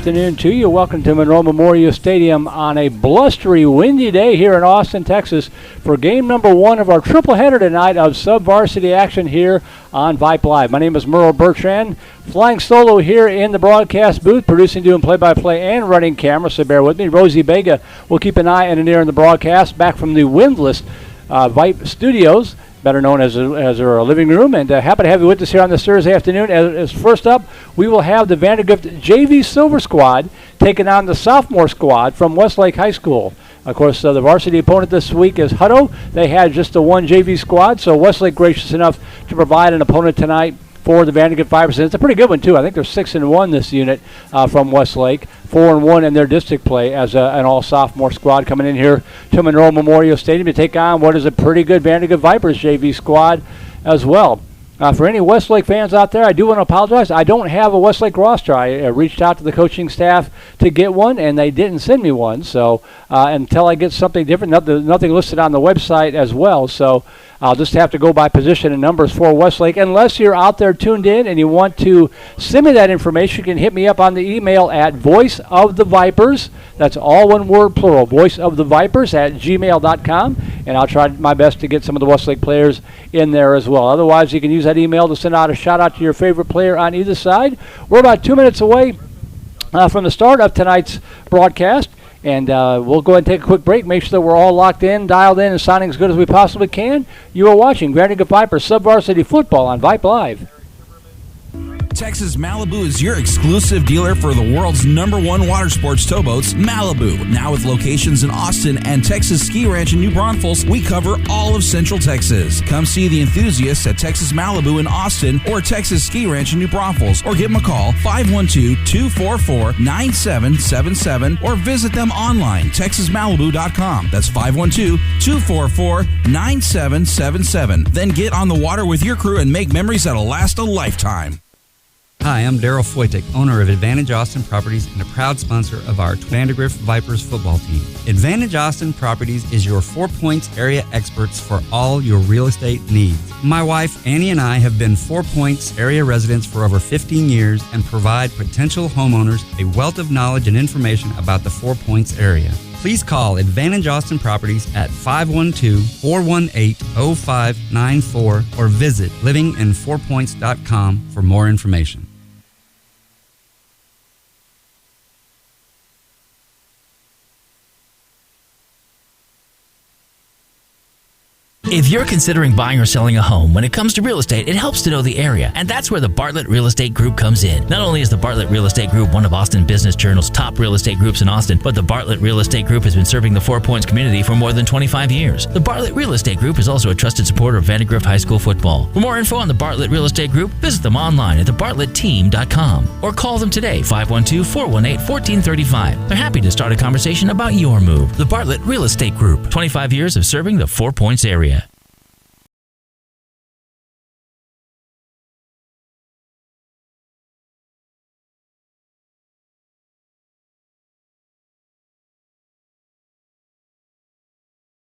afternoon to you. Welcome to Monroe Memorial Stadium on a blustery, windy day here in Austin, Texas for game number 1 of our triple header tonight of sub-varsity action here on Vype Live. My name is Merle Bertrand, flying solo here in the broadcast booth, producing, doing play-by-play, and running camera, so bear with me. Rosie Vega will keep an eye and an ear in the broadcast, back from the windless Vype Studios, better known as our living room, and happy to have you with us here on this Thursday afternoon. As first up, we will have the VANDEGRIFT JV Silver Squad taking on the Sophomore Squad from Westlake High School. Of course, the varsity opponent this week is Hutto. They had just the one JV squad, so Westlake gracious enough to provide an opponent tonight for the VANDEGRIFT VIPERS. It's a pretty good one, too. I think they're 6-1 this unit from Westlake, 4-1 in their district play as an all-sophomore squad coming in here to Monroe Memorial Stadium to take on what is a pretty good VANDEGRIFT VIPERS JV squad as well. For any Westlake fans out there, I do want to apologize. I don't have a Westlake roster. I reached out to the coaching staff to get one, and they didn't send me one. So until I get something different, nothing listed on the website as well. So I'll just have to go by position and numbers for Westlake. Unless you're out there tuned in and you want to send me that information, you can hit me up on the email at voiceofthevipers. That's all one word, plural, voiceofthevipers@gmail.com. And I'll try my best to get some of the Westlake players in there as well. Otherwise, you can use that email to send out a shout-out to your favorite player on either side. We're about 2 minutes away from the start of tonight's broadcast. And we'll go ahead and take a quick break, make sure that we're all locked in, dialed in, and sounding as good as we possibly can. You are watching VANDEGRIFT VIPERS Sub-Varsity Football on Vype Live. Texas Malibu is your exclusive dealer for the world's #1 water sports towboats, Malibu. Now with locations in Austin and Texas Ski Ranch in New Braunfels, we cover all of Central Texas. Come see the enthusiasts at Texas Malibu in Austin or Texas Ski Ranch in New Braunfels, or give them a call, 512-244-9777, or visit them online, texasmalibu.com. That's 512-244-9777. Then get on the water with your crew and make memories that'll last a lifetime. Hi, I'm Daryl Foytik, owner of Advantage Austin Properties and a proud sponsor of our VANDEGRIFT VIPERS football team. Advantage Austin Properties is your 4 Points area experts for all your real estate needs. My wife, Annie, and I have been 4 Points area residents for over 15 years and provide potential homeowners a wealth of knowledge and information about the 4 Points area. Please call Advantage Austin Properties at 512-418-0594 or visit livinginfourpoints.com for more information. If you're considering buying or selling a home, when it comes to real estate, it helps to know the area, and that's where the Bartlett Real Estate Group comes in. Not only is the Bartlett Real Estate Group one of Austin Business Journal's top real estate groups in Austin, but the Bartlett Real Estate Group has been serving the 4 Points community for more than 25 years. The Bartlett Real Estate Group is also a trusted supporter of VANDEGRIFT High School football. For more info on the Bartlett Real Estate Group, visit them online at thebartlettteam.com or call them today, 512-418-1435. They're happy to start a conversation about your move. The Bartlett Real Estate Group, 25 years of serving the 4 Points area.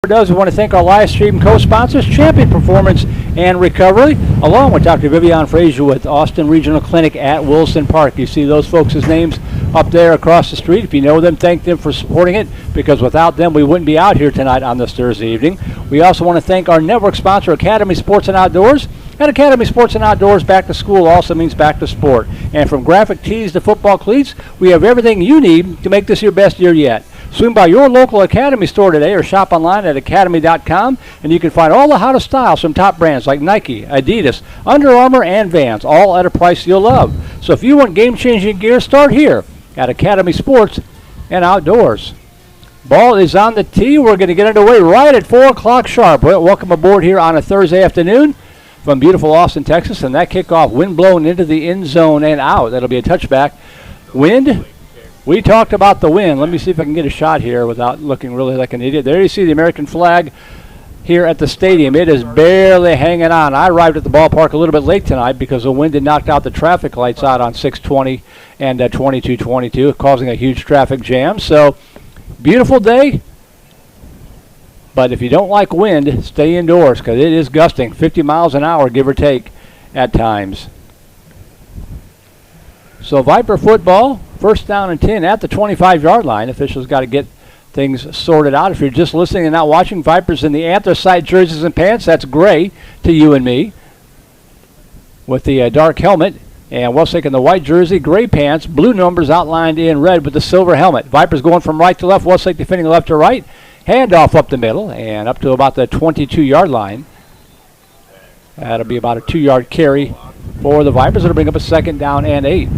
We want to thank our live stream co-sponsors, Champion Performance and Recovery, along with Dr. Vivian Frazier with Austin Regional Clinic at Wilson Park. You see those folks' names up there across the street. If you know them, thank them for supporting it, because without them, we wouldn't be out here tonight on this Thursday evening. We also want to thank our network sponsor, Academy Sports and Outdoors. At Academy Sports and Outdoors, back to school also means back to sport. And from graphic tees to football cleats, we have everything you need to make this your best year yet. Swing by your local Academy store today or shop online at academy.com, and you can find all the hottest styles from top brands like Nike, Adidas, Under Armour, and Vans, all at a price you'll love. So if you want game-changing gear, start here at Academy Sports and Outdoors. Ball is on the tee. We're going to get underway right at 4 o'clock sharp. Welcome aboard here on a Thursday afternoon from beautiful Austin, Texas, and that kickoff, wind blowing into the end zone and out. That'll be a touchback. Wind. We talked about the wind. Let me see if I can get a shot here without looking really like an idiot. There you see the American flag here at the stadium. It is barely hanging on. I arrived at the ballpark a little bit late tonight because the wind had knocked out the traffic lights out on 620 and 2222, causing a huge traffic jam. So, beautiful day. But if you don't like wind, stay indoors because it is gusting 50 miles an hour, give or take, at times. So Viper football, first down and 10 at the 25-yard line. Officials got to get things sorted out. If you're just listening and not watching, Vipers in the anthracite jerseys and pants, that's gray to you and me, with the dark helmet. And Westlake in the white jersey, gray pants, blue numbers outlined in red with the silver helmet. Vipers going from right to left, Westlake defending left to right. Handoff up the middle and up to about the 22-yard line. That'll be about a 2-yard carry for the Vipers. It'll bring up a second down and 8.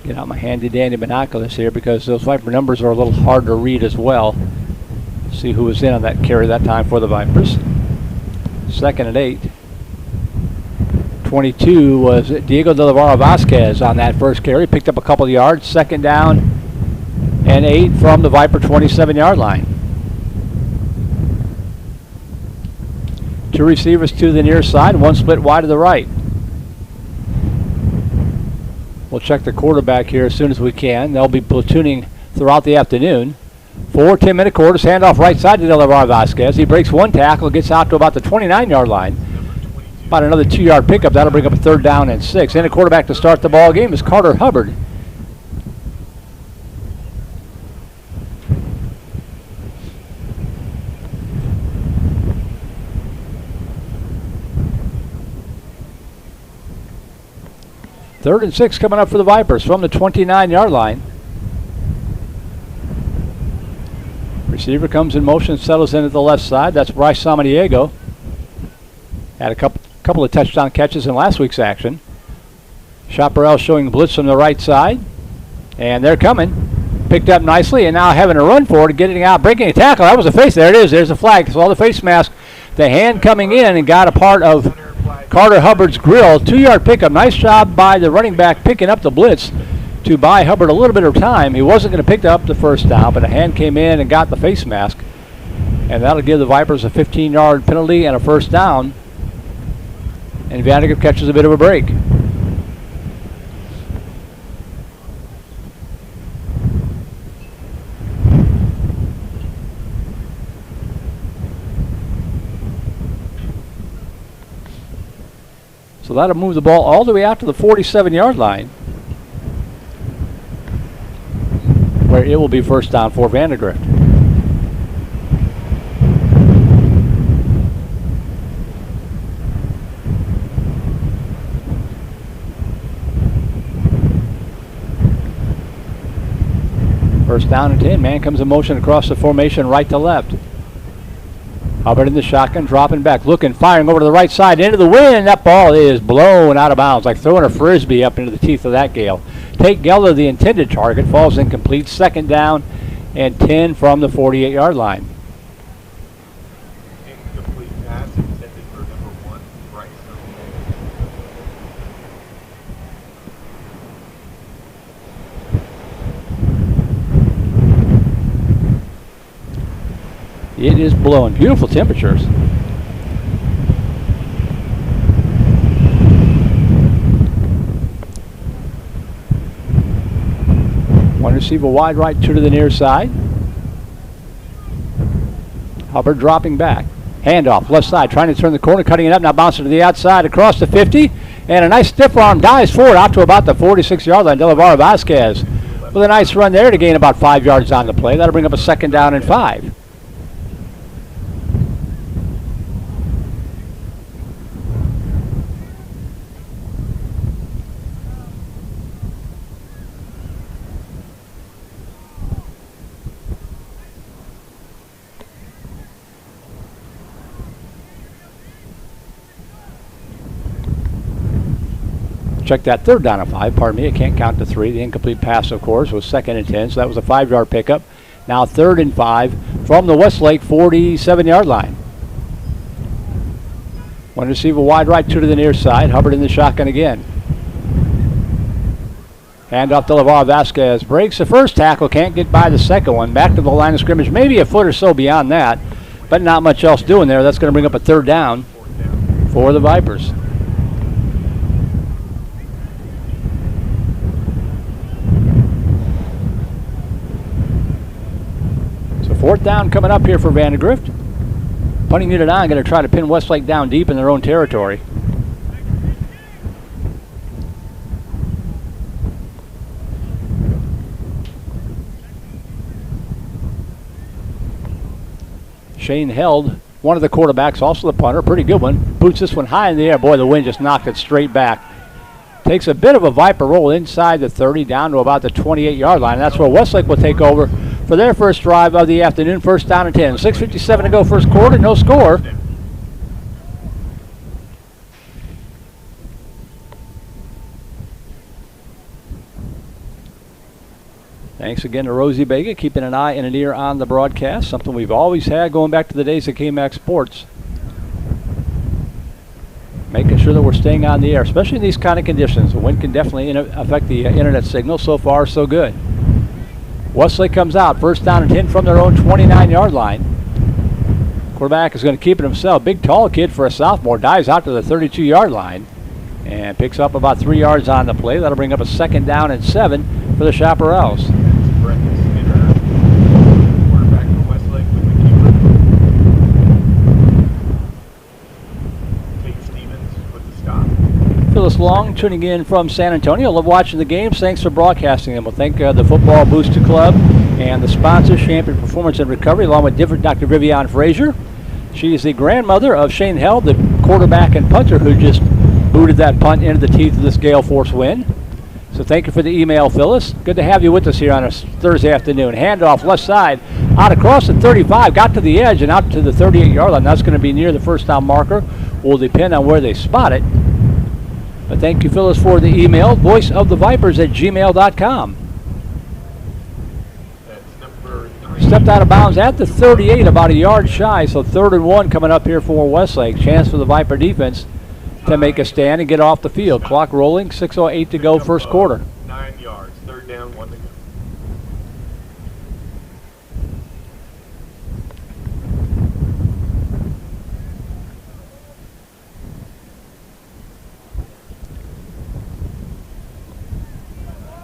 Get out my handy-dandy binoculars here because those Viper numbers are a little hard to read as well. See who was in on that carry that time for the Vipers. Second and 8. 22 was Diego de Lavara Vasquez on that first carry. Picked up a couple of yards. Second down and 8 from the Viper 27-yard line. 2 receivers to the near side, 1 split wide to the right. We'll check the quarterback here as soon as we can. They'll be platooning throughout the afternoon. 4 10-minute quarters, handoff right side to De La Vasquez. He breaks 1 tackle, gets out to about the 29-yard line. About another 2-yard pickup. That'll bring up a third down and 6. And a quarterback to start the ball game is Carter Hubbard. Third and 6 coming up for the Vipers from the 29-yard line. Receiver comes in motion, settles in at the left side. That's Bryce Samaniego. Had a couple of touchdown catches in last week's action. Chaparral showing blitz from the right side. And they're coming. Picked up nicely and now having a run for it, getting out, breaking a tackle. That was a face. There it is. There's a flag. Saw the face mask. The hand coming in and got a part of Carter Hubbard's grill. 2-yard pickup. Nice job by the running back picking up the blitz to buy Hubbard a little bit of time. He wasn't going to pick up the first down, but a hand came in and got the face mask. And that'll give the Vipers a 15-yard penalty and a first down. And VANDEGRIFT catches a bit of a break. So that'll move the ball all the way out to the 47-yard line, where it will be first down for VANDEGRIFT. First down and 10. Man comes in motion across the formation right to left. Hubbard in the shotgun, dropping back, looking, firing over to the right side, into the wind. That ball is blown out of bounds, like throwing a frisbee up into the teeth of that gale. Tate Geller, the intended target, falls incomplete. Second down and 10 from the 48-yard line. Incomplete pass intended for number 1, Bryce. It is blowing. Beautiful temperatures. One receiver wide right, 2 to the near side. Hubbard dropping back. Handoff, left side, trying to turn the corner, cutting it up, now bouncing to the outside across the 50. And a nice stiff arm dives forward out to about the 46-yard line. De La Vasquez with a nice run there to gain about 5 yards on the play. That'll bring up a second down and 5. Check that, third down and 5. Pardon me, I can't count to 3. The incomplete pass, of course, was second and 10, so that was a 5-yard pickup. Now third and 5 from the Westlake 47-yard line. One receiver wide right, 2 to the near side. Hubbard in the shotgun again. Hand off to LeVar Vasquez. Breaks the first tackle, can't get by the second one. Back to the line of scrimmage, maybe a foot or so beyond that, but not much else doing there. That's going to bring up a third down for the Vipers. Fourth down coming up here for VANDEGRIFT. Punting unit on, going to try to pin Westlake down deep in their own territory. Shane Held, one of the quarterbacks, also the punter, pretty good one. Boots this one high in the air. Boy, the wind just knocked it straight back. Takes a bit of a Viper roll inside the 30 down to about the 28-yard line. That's where Westlake will take over for their first drive of the afternoon. First down and 10. 6:57 to go first quarter. No score. Thanks again to Rosie Bega, keeping an eye and an ear on the broadcast, something we've always had going back to the days of KMAX Sports. Making sure that we're staying on the air, especially in these kind of conditions. The wind can definitely affect the internet signal. So far, so good. Westlake comes out, first down and 10 from their own 29-yard line. Quarterback is going to keep it himself. Big, tall kid for a sophomore. Dives out to the 32-yard line and picks up about 3 yards on the play. That'll bring up a second down and 7 for the Chaparrals. Quarterback for Westlake with the keeper. Tate Stevens with the stop. Phyllis Long tuning in from San Antonio. Love watching the games. Thanks for broadcasting them. We'll thank the Football Booster Club and the sponsors, Champion Performance and Recovery, along with Dr. Vivian Frazier. She is the grandmother of Shane Held, the quarterback and punter who just booted that punt into the teeth of this gale force wind. So thank you for the email, Phyllis. Good to have you with us here on a Thursday afternoon. Handoff left side, out across the 35, got to the edge and out to the 38-yard line. That's going to be near the first down marker. Will depend on where they spot it. But thank you, Phyllis, for the email. voiceofthevipers@gmail.com. That's number 3. Stepped out of bounds at the 38, about a yard shy. So 3rd and 1 coming up here for Westlake. Chance for the Viper defense to make a stand and get off the field. Clock rolling, 6:08 to go first quarter. 9 yards, 3rd down, 1 to go.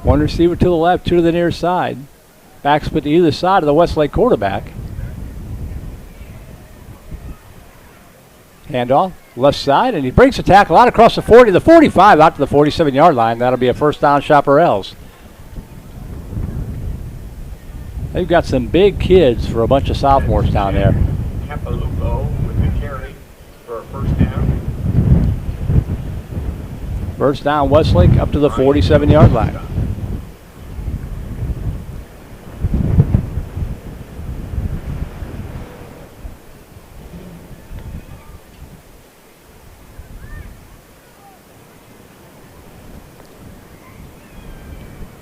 One receiver to the left, 2 to the near side. Back split to either side of the Westlake quarterback. Handoff, left side, and he breaks the tackle out across the 40, the 45, out to the 47-yard line. That'll be a first down, Chaparrals. They've got some big kids for a bunch of sophomores down there. Capalupo with the carry for a first down. First down, Westlake up to the 47-yard line.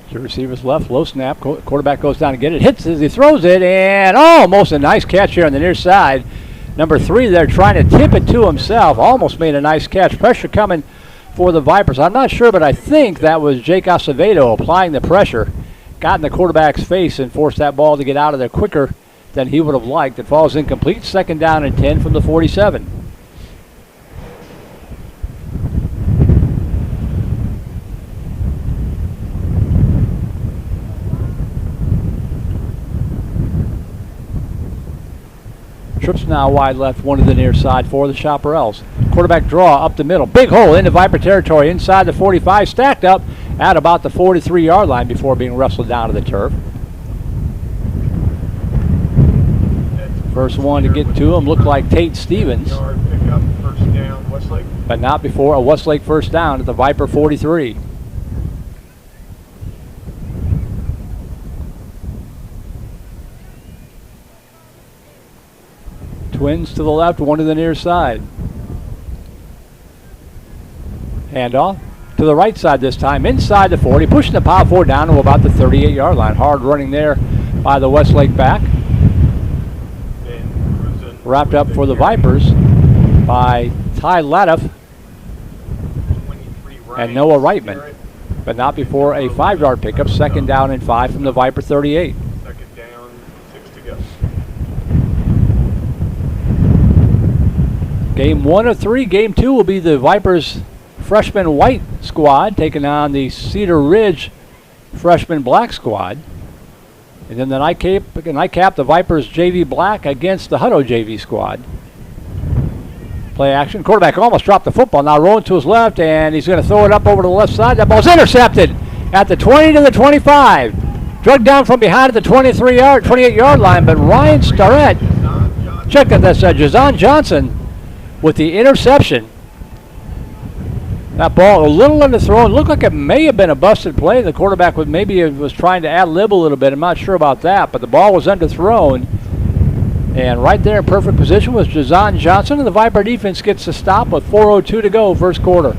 Two receivers left, low snap. Quarterback goes down to get it, hits as he throws it, and almost a nice catch here on the near side. Number 3 there trying to tip it to himself. Almost made a nice catch. Pressure coming for the Vipers. I'm not sure, but I think that was Jake Acevedo applying the pressure. Got in the quarterback's face and forced that ball to get out of there quicker than he would have liked. It falls incomplete. Second down and 10 from the 47. Trips now wide left, 1 to the near side for the Chaparrals. Quarterback draw up the middle. Big hole into Viper territory inside the 45, stacked up at about the 43-yard line before being wrestled down to the turf. First one to get to him looked like Tate Stevens. Yard pickup, first down, Westlake. But not before a Westlake first down at the Viper 43. Twins to the left, 1 to the near side. Handoff to the right side this time, inside the 40, pushing the power forward down to about the 38-yard line. Hard running there by the Westlake back. Wrapped up for the Vipers by Ty Latiff and Noah Reitman, but not before a 5-yard pickup. Second down and 5 from the Viper 38. Second down, 6 to go. Game 1 of 3. Game 2 will be the Vipers freshman white squad taking on the Cedar Ridge freshman black squad. And then the nightcap, the Vipers JV black against the Hutto JV squad. Play action. Quarterback almost dropped the football. Now rolling to his left, and he's going to throw it up over to the left side. That ball's intercepted at the 20 to the 25. Drugged down from behind at the 28-yard line, but Ryan Starrett, check that, that's Jazon Johnson with the interception. That ball a little underthrown. Looked like it may have been a busted play. The quarterback was trying to ad-lib a little bit. I'm not sure about that, but the ball was underthrown. And right there in perfect position was Jazon Johnson, and the Viper defense gets the stop with 4:02 to go, first quarter.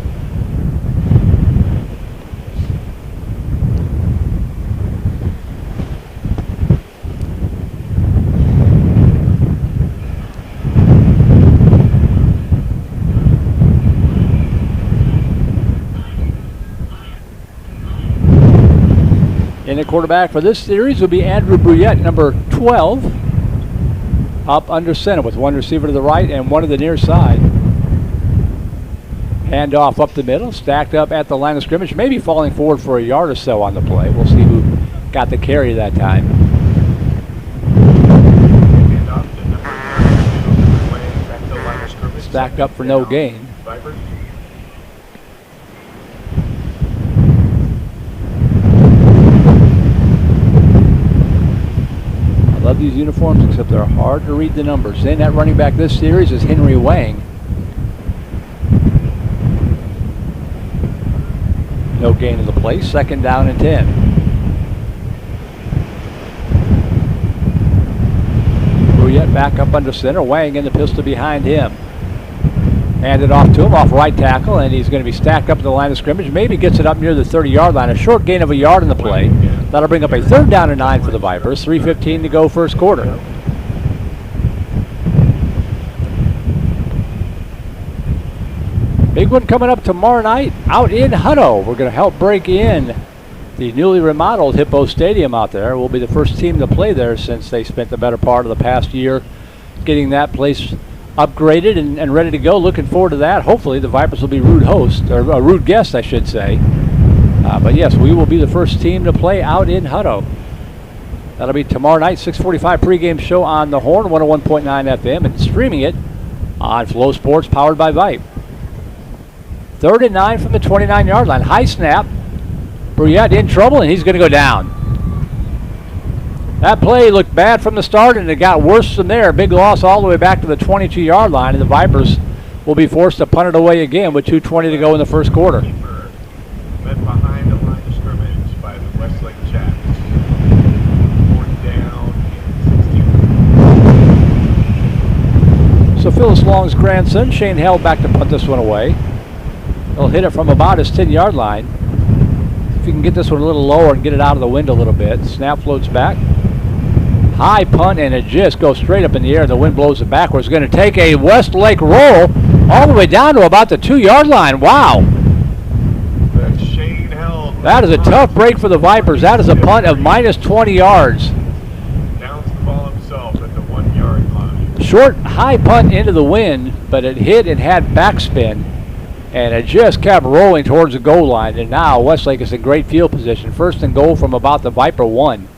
And the quarterback for this series will be Andrew Bruyette, number 12. Up under center with one receiver to the right and one to the near side. Handoff up the middle, stacked up at the line of scrimmage, maybe falling forward for a yard or so on the play. We'll see who got the carry that time. Stacked up for no gain. Love these uniforms, except they're hard to read the numbers. In at running back this series is Henry Wang. No gain in the play. Second down and 10. Bruyette back up under center. Wang in the pistol behind him. Handed off to him off right tackle, and he's going to be stacked up at the line of scrimmage. Maybe gets it up near the 30-yard line. A short gain of a yard in the play. That'll bring up a third down and 9 for the Vipers. 3:15 to go, first quarter. Big one coming up tomorrow night out in Hutto. We're going to help break in the newly remodeled Hippo Stadium out there. We'll be the first team to play there since they spent the better part of the past year getting that place upgraded and ready to go. Looking forward to that. Hopefully the Vipers will be rude guests, I should say. But yes, we will be the first team to play out in Hutto. That'll be tomorrow night, 6:45 pregame show on the Horn, 101.9 FM, and streaming it on Flow Sports, powered by Vype. 3rd and 9 from the 29-yard line. High snap. Bruyette in trouble, and he's going to go down. That play looked bad from the start, and it got worse from there. Big loss all the way back to the 22-yard line, and the Vipers will be forced to punt it away again with 2:20 to go in the first quarter. Led behind the line of scrimmage by the Westlake Jacks. 4th down and 16. So Phyllis Long's grandson, Shane held back to punt this one away. He'll hit it from about his 10-yard line. If you can get this one a little lower and get it out of the wind a little bit. Snap floats back. High punt, and it just goes straight up in the air. The wind blows it backwards. Going to take a Westlake roll all the way down to about the 2-yard line. Wow. That is a tough break for the Vipers. That is a punt of minus 20 yards. Downs the ball himself at the 1-yard line. Short, high punt into the wind, but it hit and had backspin, and it just kept rolling towards the goal line. And now Westlake is in great field position. 1st and goal from about the Viper 1.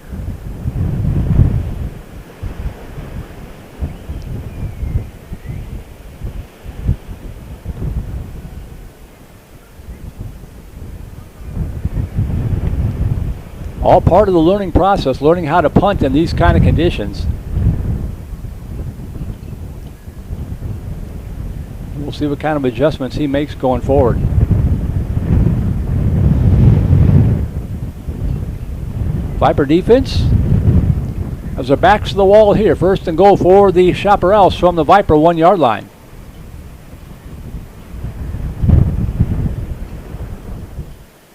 All part of the learning process, learning how to punt in these kind of conditions. We'll see what kind of adjustments he makes going forward. Viper defense as their backs to the wall here. 1st and goal for the Chaparrals from the Viper 1-yard line.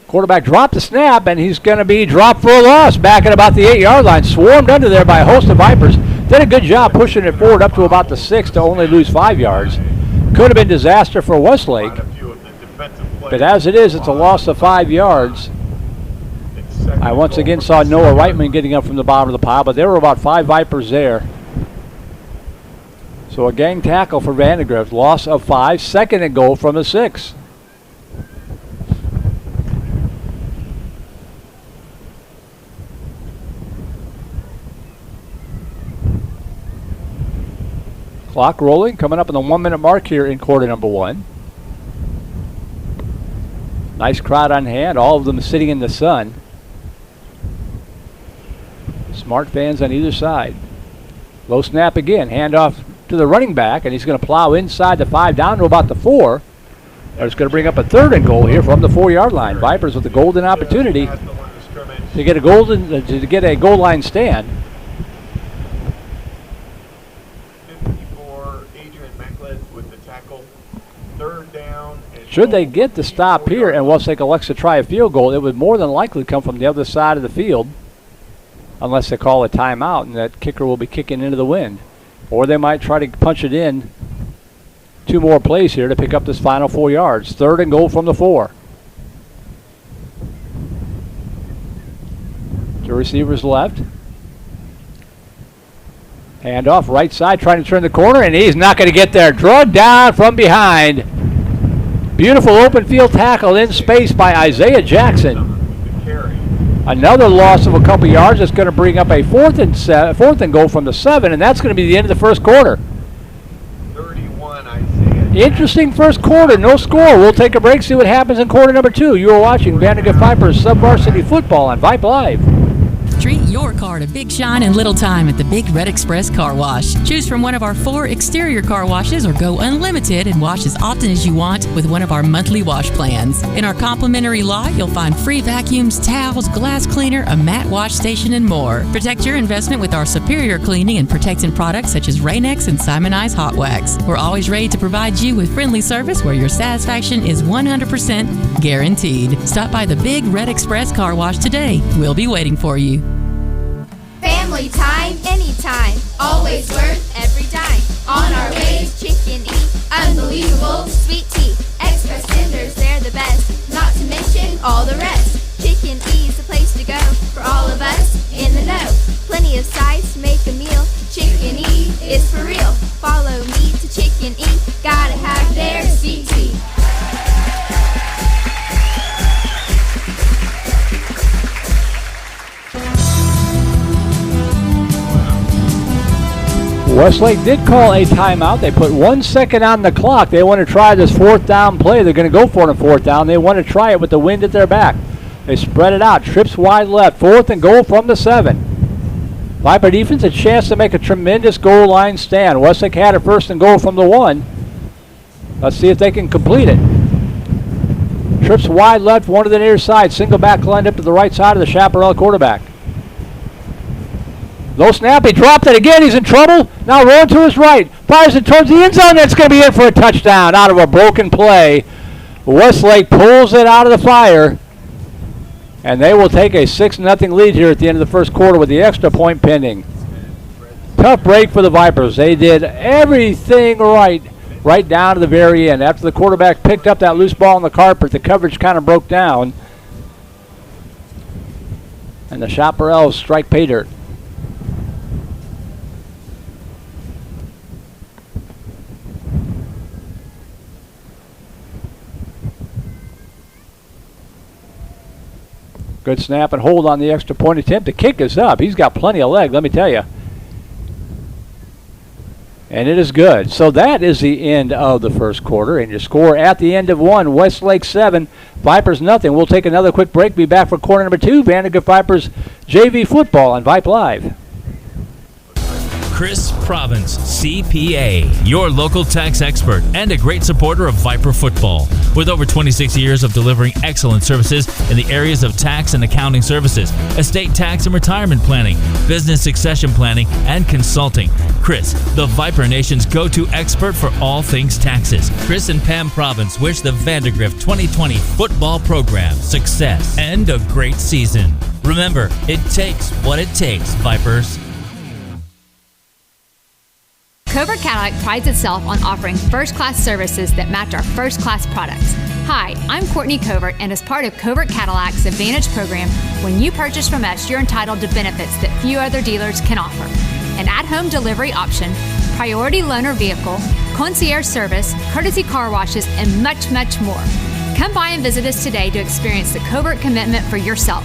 Quarterback dropped the snap, and he's going to be dropped for a loss back at about the 8-yard line. Swarmed under there by a host of Vipers. Did a good job pushing it forward up to about the 6 to only lose 5 yards. Could have been disaster for Westlake. But as it is, it's a loss of 5 yards. I once again saw Noah Reitman getting up from the bottom of the pile, but there were about 5 Vipers there. So a gang tackle for Vandegrift. Loss of 5. 2nd and goal from the 6. Clock rolling, coming up on the 1 minute mark here in quarter number 1. Nice crowd on hand, all of them sitting in the sun. Smart fans on either side. Low snap again, handoff to the running back, and he's going to plow inside the 5 down to about the 4. It's going to bring up a 3rd and goal here from the 4-yard line. Vipers with a golden opportunity to get a goal line stand. 54, Adrian Mecklett with the tackle. 3rd down. Should they get the stop here and Westlake elects to try a field goal, it would more than likely come from the other side of the field, unless they call a timeout, and that kicker will be kicking into the wind. Or they might try to punch it in 2 more plays here to pick up this final 4 yards. 3rd and goal from the 4. 2 receivers left. Handoff right side, trying to turn the corner, and he's not going to get there. Drugged down from behind. Beautiful open field tackle in space by Isaiah Jackson. Another loss of a couple yards. That's going to bring up a 4th and goal from the 7, and that's going to be the end of the first quarter. 31, Isaiah. Interesting first quarter, no score. We'll take a break, see what happens in quarter number 2. You are watching VandeGrift Vipers Sub-Varsity Football on Vype Live. Treat your car to big shine and little time at the Big Red Express Car Wash. Choose from one of our 4 exterior car washes or go unlimited and wash as often as you want with one of our monthly wash plans. In our complimentary lot, you'll find free vacuums, towels, glass cleaner, a mat wash station, and more. Protect your investment with our superior cleaning and protectant products such as Rain-X and Simonized Hot Wax. We're always ready to provide you with friendly service where your satisfaction is 100% guaranteed. Stop by the Big Red Express Car Wash today. We'll be waiting for you. Family time, anytime, always worth every dime. On our way to Chicken E, unbelievable sweet tea. Express tenders, they're the best, not to mention all the rest. Chicken E's the place to go for all of us in the know. Plenty of size to make a meal. Chicken E is for real. Follow me to Chicken E, gotta have their sweet tea. Westlake did call a timeout. They put 1 second on the clock. They want to try this 4th down play. They're going to go for it on 4th down. They want to try it with the wind at their back. They spread it out. Trips wide left. 4th and goal from the 7. Viper defense a chance to make a tremendous goal line stand. Westlake had a 1st and goal from the 1. Let's see if they can complete it. Trips wide left, one to the near side. Single back lined up to the right side of the Chaparral quarterback. Low snap, he dropped it again, he's in trouble. Now rolling to his right, fires it towards the end zone, that's going to be in for a touchdown out of a broken play. Westlake pulls it out of the fire, and they will take a 6-0 lead here at the end of the first quarter with the extra point pending. Tough break for the Vipers. They did everything right down to the very end. After the quarterback picked up that loose ball on the carpet, the coverage kind of broke down, and the Chaparrals strike pay dirt. Good snap and hold on the extra point attempt. The kick is up. He's got plenty of leg, let me tell you. And it is good. So that is the end of the first quarter. And your score at the end of 1, Westlake 7, Vipers nothing. We'll take another quick break. Be back for quarter number 2, VandeGrift Vipers JV football on Vype Live. Chris Province, CPA, your local tax expert and a great supporter of Viper football. With over 26 years of delivering excellent services in the areas of tax and accounting services, estate tax and retirement planning, business succession planning, and consulting. Chris, the Viper Nation's go-to expert for all things taxes. Chris and Pam Province wish the VANDEGRIFT 2020 football program success and a great season. Remember, it takes what it takes, Vipers. Covert Cadillac prides itself on offering first-class services that match our first-class products. Hi, I'm Courtney Covert, and as part of Covert Cadillac's Advantage program, when you purchase from us, you're entitled to benefits that few other dealers can offer. An at-home delivery option, priority loaner vehicle, concierge service, courtesy car washes, and much, much more. Come by and visit us today to experience the Covert commitment for yourself.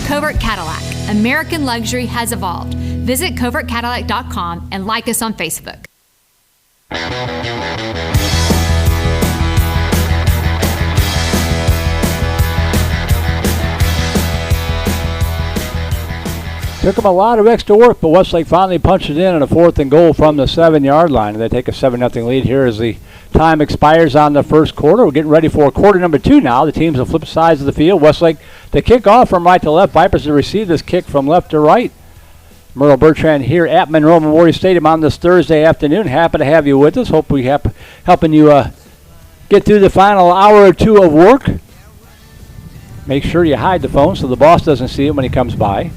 Covert Cadillac. American luxury has evolved. Visit covertcadillac.com and like us on Facebook. Took them a lot of extra work, but Westlake finally punched it in on a 4th and goal from the 7-yard line. And they take a 7-0 lead here as the time expires on the first quarter. We're getting ready for quarter number 2 now. The teams will flip sides of the field. Westlake to kick off from right to left. Vipers to receive this kick from left to right. Merle Bertrand here at Monroe Memorial Stadium on this Thursday afternoon. Happy to have you with us. Hope we have helping you get through the final hour or two of work. Make sure you hide the phone so the boss doesn't see it when he comes by.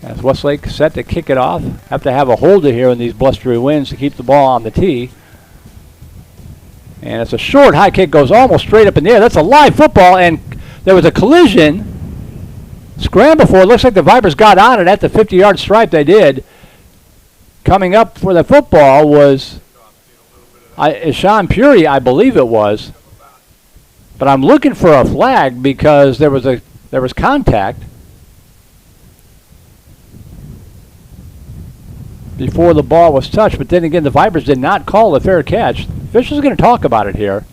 As Westlake set to kick it off. Have to have a holder here in these blustery winds to keep the ball on the tee. And it's a short high kick, goes almost straight up in the air. That's a live football, and there was a collision. Scramble for it. Looks like the Vipers got on it at the 50-yard stripe. They did. Coming up for the football was Sean Puri, I believe it was. But I'm looking for a flag because there was contact before the ball was touched. But then again, the Vipers did not call a fair catch. Officials are going to talk about it here.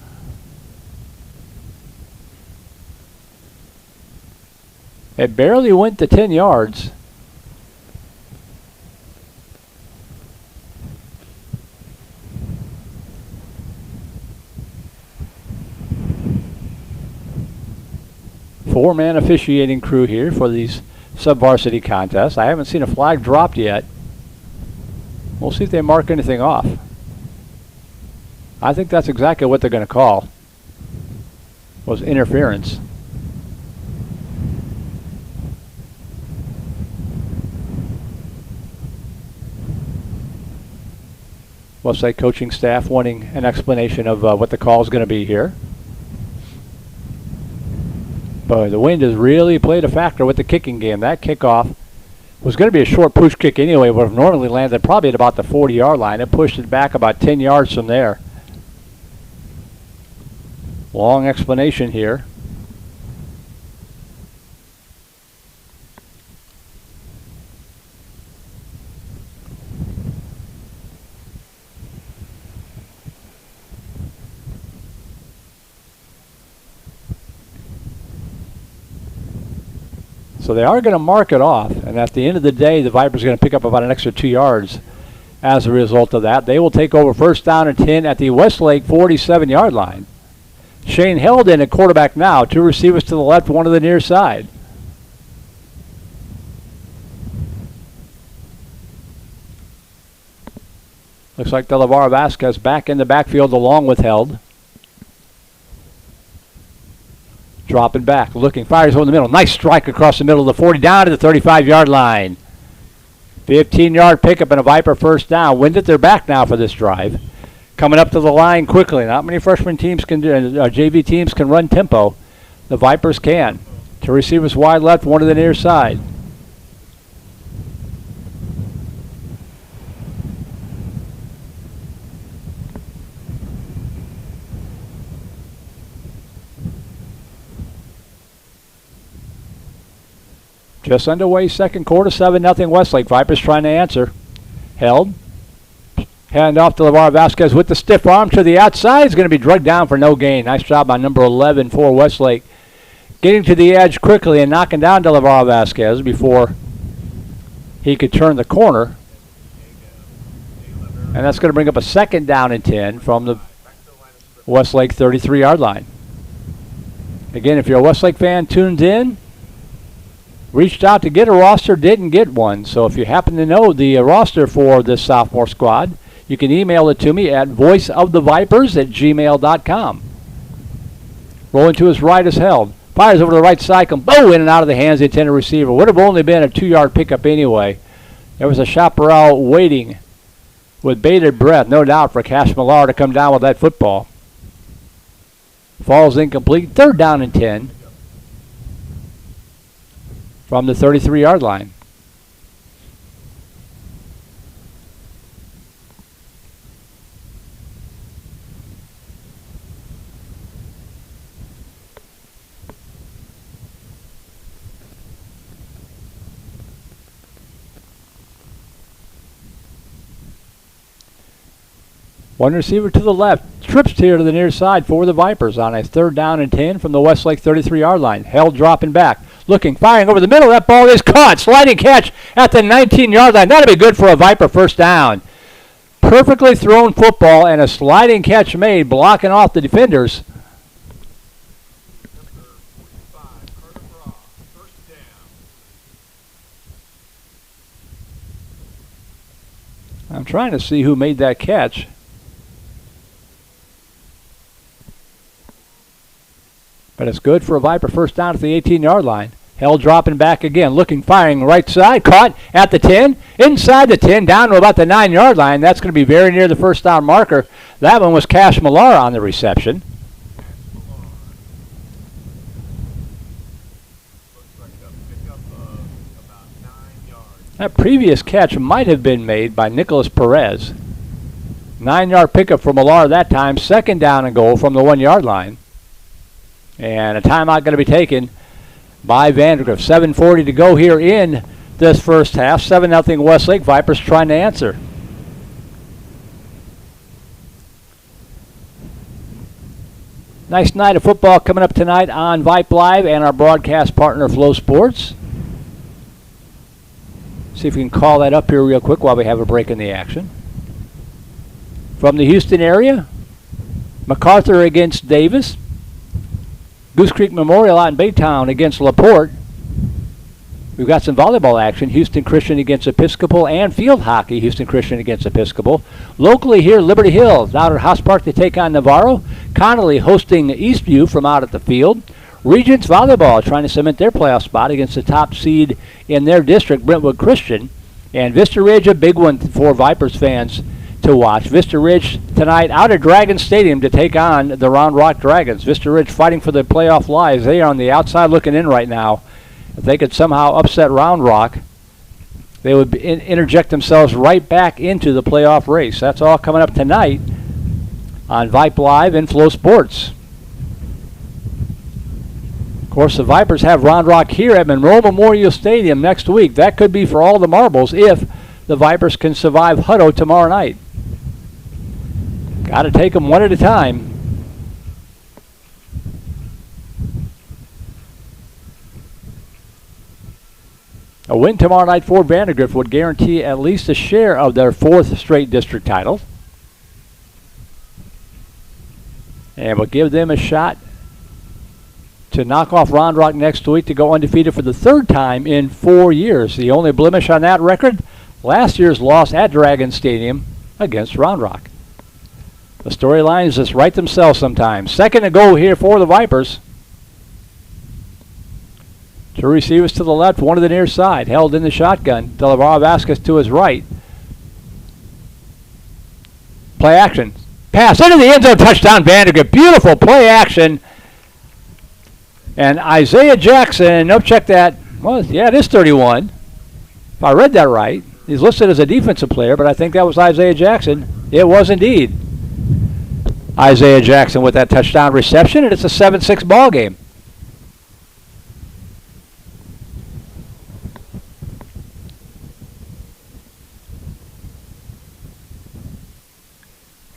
It barely went to 10 yards. Four-man officiating crew here for these sub-varsity contests. I haven't seen a flag dropped yet. We'll see if they mark anything off. I think that's exactly what they're going to call. Was interference. Westlake coaching staff wanting an explanation of what the call is going to be here. But the wind has really played a factor with the kicking game. That kickoff was going to be a short push kick anyway, would have normally landed probably at about the 40-yard line. It pushed it back about 10 yards from there. Long explanation here. So they are going to mark it off, and at the end of the day, the Vipers are going to pick up about an extra 2 yards as a result of that. They will take over first down and 10 at the Westlake 47-yard line. Shane Held in at quarterback now. Two receivers to the left, one to the near side. Looks like DeLavar Vasquez back in the backfield along with Held. Dropping back, looking, fires over the middle. Nice strike across the middle of the 40, down to the 35-yard line. 15-yard pickup and a Viper first down. Wind at their back now for this drive. Coming up to the line quickly. Not many freshman teams can do, JV teams can run tempo. The Vipers can. Two receivers wide left, one to the near side. Just underway, second quarter, 7-0 Westlake. Vipers trying to answer. Held. Hand off to LeVar Vasquez with the stiff arm to the outside. Is going to be drugged down for no gain. Nice job by number 11 for Westlake. Getting to the edge quickly and knocking down to LeVar Vasquez before he could turn the corner. And that's going to bring up a second down and 10 from the Westlake 33-yard line. Again, if you're a Westlake fan tuned in, reached out to get a roster, didn't get one. So if you happen to know the roster for this sophomore squad, you can email it to me at voiceofthevipers@gmail.com. Rolling to his right is Held. Fires over to the right side, boom, in and out of the hands of the intended receiver. Would have only been a 2-yard pickup anyway. There was a chaparral waiting with bated breath, no doubt, for Cash Millar to come down with that football. Falls incomplete. Third down and 10. From the 33-yard line. One receiver to the left. Trips here to the near side for the Vipers on a 3rd down and 10 from the Westlake 33-yard line. Held dropping back. Looking, firing over the middle. That ball is caught. Sliding catch at the 19-yard line. That'll be good for a Viper first down. Perfectly thrown football and a sliding catch made, blocking off the defenders. I'm trying to see who made that catch. But it's good for a Viper first down at the 18-yard line. Held dropping back again, looking, firing right side, caught at the 10, inside the 10, down to about the 9-yard line. That's going to be very near the first down marker. That one was Cash Millar on the reception. That previous catch might have been made by Nicholas Perez. 9-yard pickup for Millar that time. 2nd down and goal from the 1-yard line. And a timeout going to be taken by Vandegrift. 7:40 to go here in this first half. 7-0 Westlake. Vipers trying to answer. Nice night of football coming up tonight on Vype Live and our broadcast partner Flow Sports. See if we can call that up here real quick while we have a break in the action. From the Houston area, MacArthur against Davis. Goose Creek Memorial out in Baytown against LaPorte. We've got some volleyball action. Houston Christian against Episcopal, and field hockey, Houston Christian against Episcopal. Locally here, Liberty Hill out at House Park to take on Navarro. Connolly hosting Eastview from out at the field. Regents Volleyball trying to cement their playoff spot against the top seed in their district, Brentwood Christian. And Vista Ridge, a big one for Vipers fans to watch. Vista Ridge tonight out at Dragon Stadium to take on the Round Rock Dragons. Vista Ridge fighting for the playoff lives. They are on the outside looking in right now. If they could somehow upset Round Rock, they would interject themselves right back into the playoff race. That's all coming up tonight on Vype Live and Flow Sports. Of course, the Vipers have Round Rock here at Monroe Memorial Stadium next week. That could be for all the marbles if the Vipers can survive Hutto tomorrow night. Got to take them one at a time. A win tomorrow night for Vandegrift would guarantee at least a share of their 4th straight district title. And will give them a shot to knock off Round Rock next week to go undefeated for the 3rd time in 4 years. The only blemish on that record, last year's loss at Dragon Stadium against Round Rock. The storylines just write themselves sometimes. 2nd to go here for the Vipers. 2 receivers to the left, 1 to the near side. Held in the shotgun. Delavaro Vasquez to his right. Play action. Pass into the end zone. Touchdown Vandegrift. Beautiful play action. And Isaiah Jackson, nope, check that. Well, yeah, it is 31. If I read that right. He's listed as a defensive player, but I think that was Isaiah Jackson. It was indeed Isaiah Jackson with that touchdown reception, and it's a 7-6 ball game.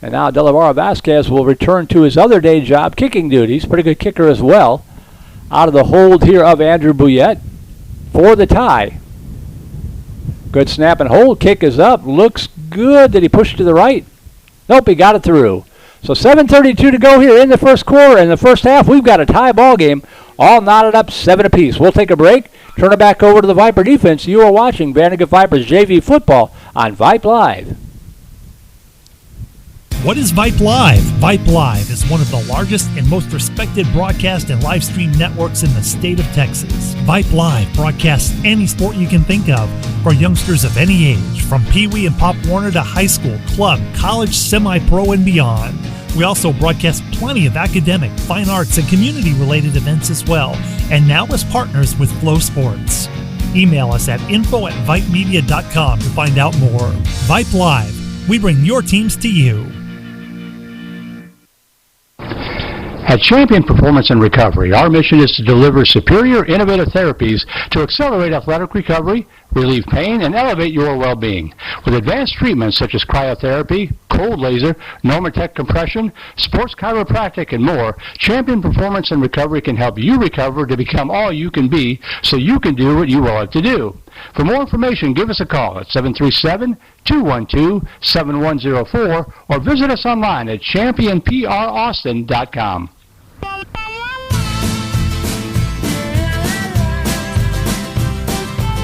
And now Delavaro Vasquez will return to his other day job, kicking duties. Pretty good kicker as well. Out of the hold here of Andrew Bouillette for the tie. Good snap and hold. Kick is up. Looks good. Did he push to the right? Nope, he got it through. So 7:32 to go here in the first quarter. In the first half, we've got a tie ball game. All knotted up 7 apiece. We'll take a break. Turn it back over to the Viper defense. You are watching Vandegrift Vipers JV football on Vype Live. What is Vype Live? Vype Live is one of the largest and most respected broadcast and live stream networks in the state of Texas. Vype Live broadcasts any sport you can think of for youngsters of any age, from Pee Wee and Pop Warner to high school, club, college, semi-pro, and beyond. We also broadcast plenty of academic, fine arts, and community-related events as well, and now as partners with Flow Sports. Email us at info@vypemedia.com to find out more. Vype Live. We bring your teams to you. At Champion Performance and Recovery, our mission is to deliver superior, innovative therapies to accelerate athletic recovery, relieve pain, and elevate your well-being. With advanced treatments such as cryotherapy, cold laser, Normatec compression, sports chiropractic, and more, Champion Performance and Recovery can help you recover to become all you can be so you can do what you love to do. For more information, give us a call at 737-212-7104 or visit us online at championpraustin.com.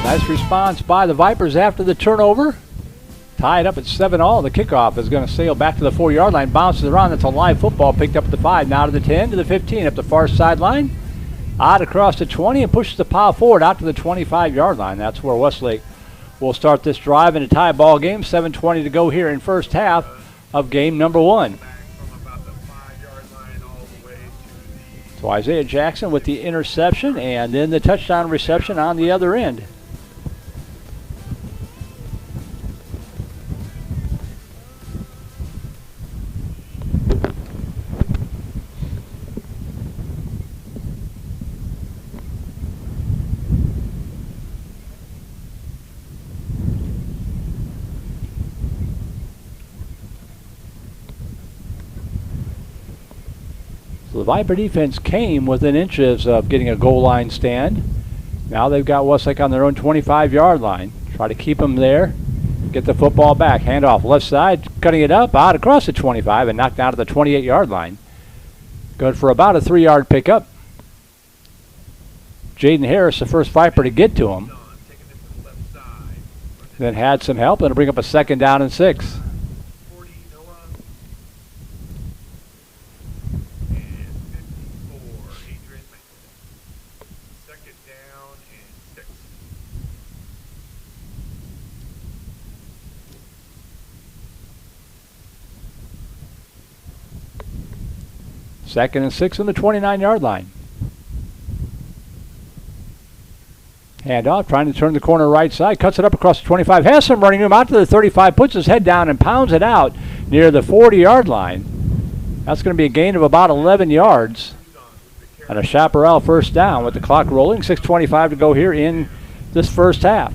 Nice response by the Vipers after the turnover. Tied up at 7-all. The kickoff is going to sail back to the 4-yard line. Bounces around. That's a live football picked up at the 5. Now to the 10, to the 15, up the far sideline. Out across the 20 and pushes the pile forward out to the 25-yard line. That's where Westlake will start this drive in a tie ball game. 7:20 to go here in first half of game number 1. So Isaiah Jackson with the interception and then the touchdown reception on the other end. So the Viper defense came within inches of getting a goal line stand. Now they've got Westlake on their own 25-yard line. Try to keep them there. Get the football back. Handoff left side, cutting it up out across the 25 and knocked down to the 28-yard line. Good for about a 3-yard pickup. Jaden Harris, the first Viper to get to him. Then had some help. That'll bring up a 2nd down and 6. Second and 6 on the 29-yard line. Handoff, trying to turn the corner right side. Cuts it up across the 25. Has some running room out to the 35. Puts his head down and pounds it out near the 40-yard line. That's going to be a gain of about 11 yards. And a Chaparral first down with the clock rolling. 6:25 to go here in this first half.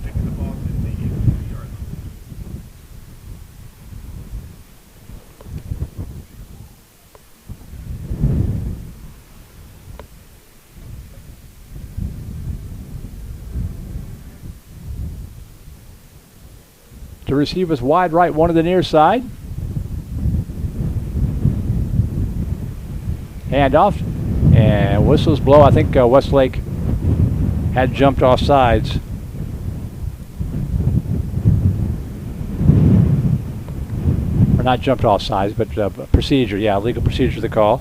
To receive is wide right, one to the near side. Handoff, and whistles blow. I think Westlake had jumped off sides. Or not jumped off sides, but procedure. Yeah, legal procedure to call.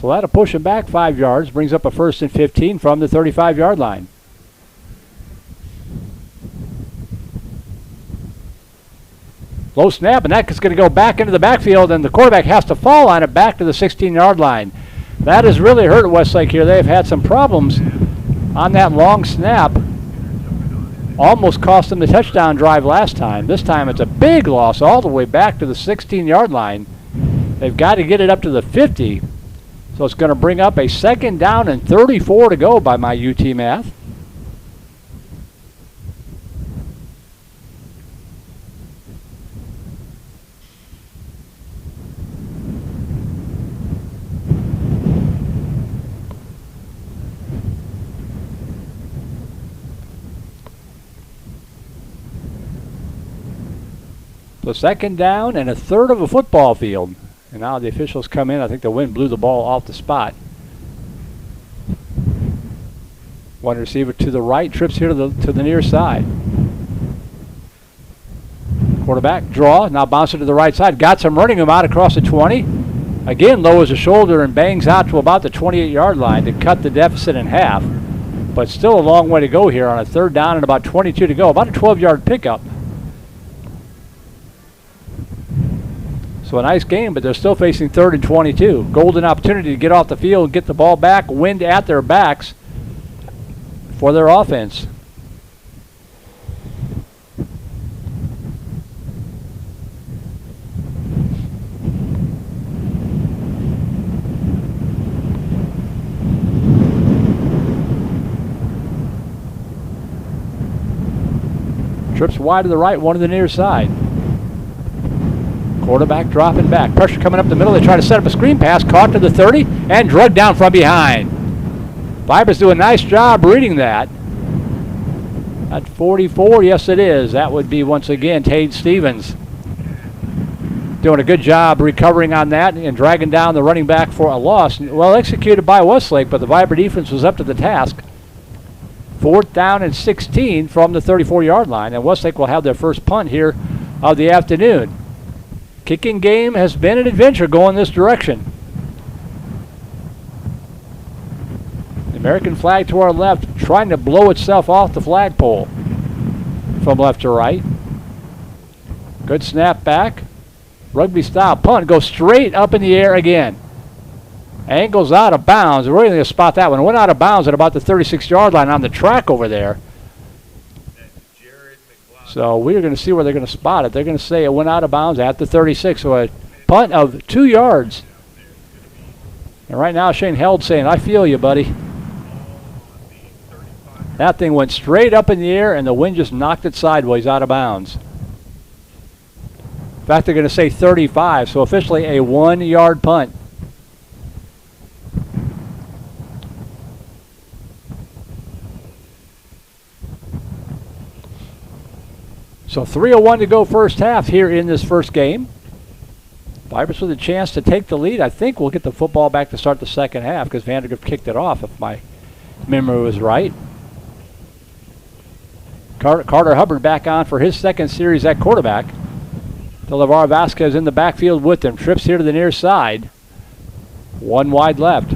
So that'll push him back 5 yards, brings up a 1st and 15 from the 35-yard line. Low snap, and that's going to go back into the backfield, and the quarterback has to fall on it back to the 16-yard line. That has really hurt Westlake here. They've had some problems on that long snap. Almost cost them the touchdown drive last time. This time it's a big loss all the way back to the 16-yard line. They've got to get it up to the 50. So it's going to bring up a 2nd down and 34 to go by my UT math. So 2nd down and a 1/3 of a football field. And now the officials come in. I think the wind blew the ball off the spot. One receiver to the right, trips here to the near side. Quarterback draw, now bouncing to the right side. Got some running room out across the 20. Again, lowers the shoulder and bangs out to about the 28-yard line to cut the deficit in half. But still a long way to go here on a 3rd down and about 22 to go. About a 12-yard pickup. So a nice game, but they're still facing 3rd and 22. Golden opportunity to get off the field, get the ball back, wind at their backs for their offense. Trips wide to the right, one to the near side. Quarterback dropping back. Pressure coming up the middle. They try to set up a screen pass. Caught to the 30 and drugged down from behind. Vipers do a nice job reading that. At 44, yes it is. That would be once again Tade Stevens. Doing a good job recovering on that and dragging down the running back for a loss. Well executed by Westlake, but the Viper defense was up to the task. 4th down and 16 from the 34-yard line, and Westlake will have their first punt here of the afternoon. Kicking game has been an adventure going this direction. The American flag to our left, trying to blow itself off the flagpole from left to right. Good snap back. Rugby-style punt goes straight up in the air again. Angles out of bounds. We're really going to spot that one. It went out of bounds at about the 36-yard line on the track over there. So we're going to see where they're going to spot it. They're going to say it went out of bounds at the 36. So a punt of 2 yards. And right now Shane Held saying, I feel you, buddy. That thing went straight up in the air and the wind just knocked it sideways out of bounds. In fact, they're going to say 35. So officially a 1-yard punt. So 3:01 to go first half here in this first game. Vipers with a chance to take the lead. I think we'll get the football back to start the second half because Vandegrift kicked it off, if my memory was right. Carter Hubbard back on for his second series at quarterback. Delavar Vasquez in the backfield with him. Trips here to the near side. One wide left.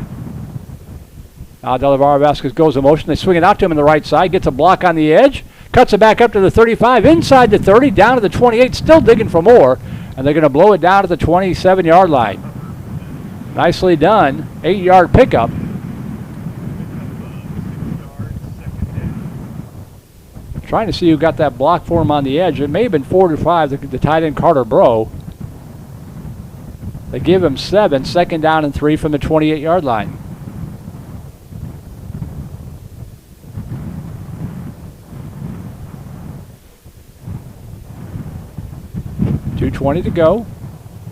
Now Delavar Vasquez goes in motion. They swing it out to him on the right side. Gets a block on the edge. Cuts it back up to the 35, inside the 30, down to the 28, still digging for more. And they're going to blow it down to the 27-yard line. Nicely done. 8-yard pickup. Trying to see who got that block for him on the edge. It may have been 4 to 5, the tight end Carter Bro. They give him 7, 2nd down and 3 from the 28-yard line. .220 to go.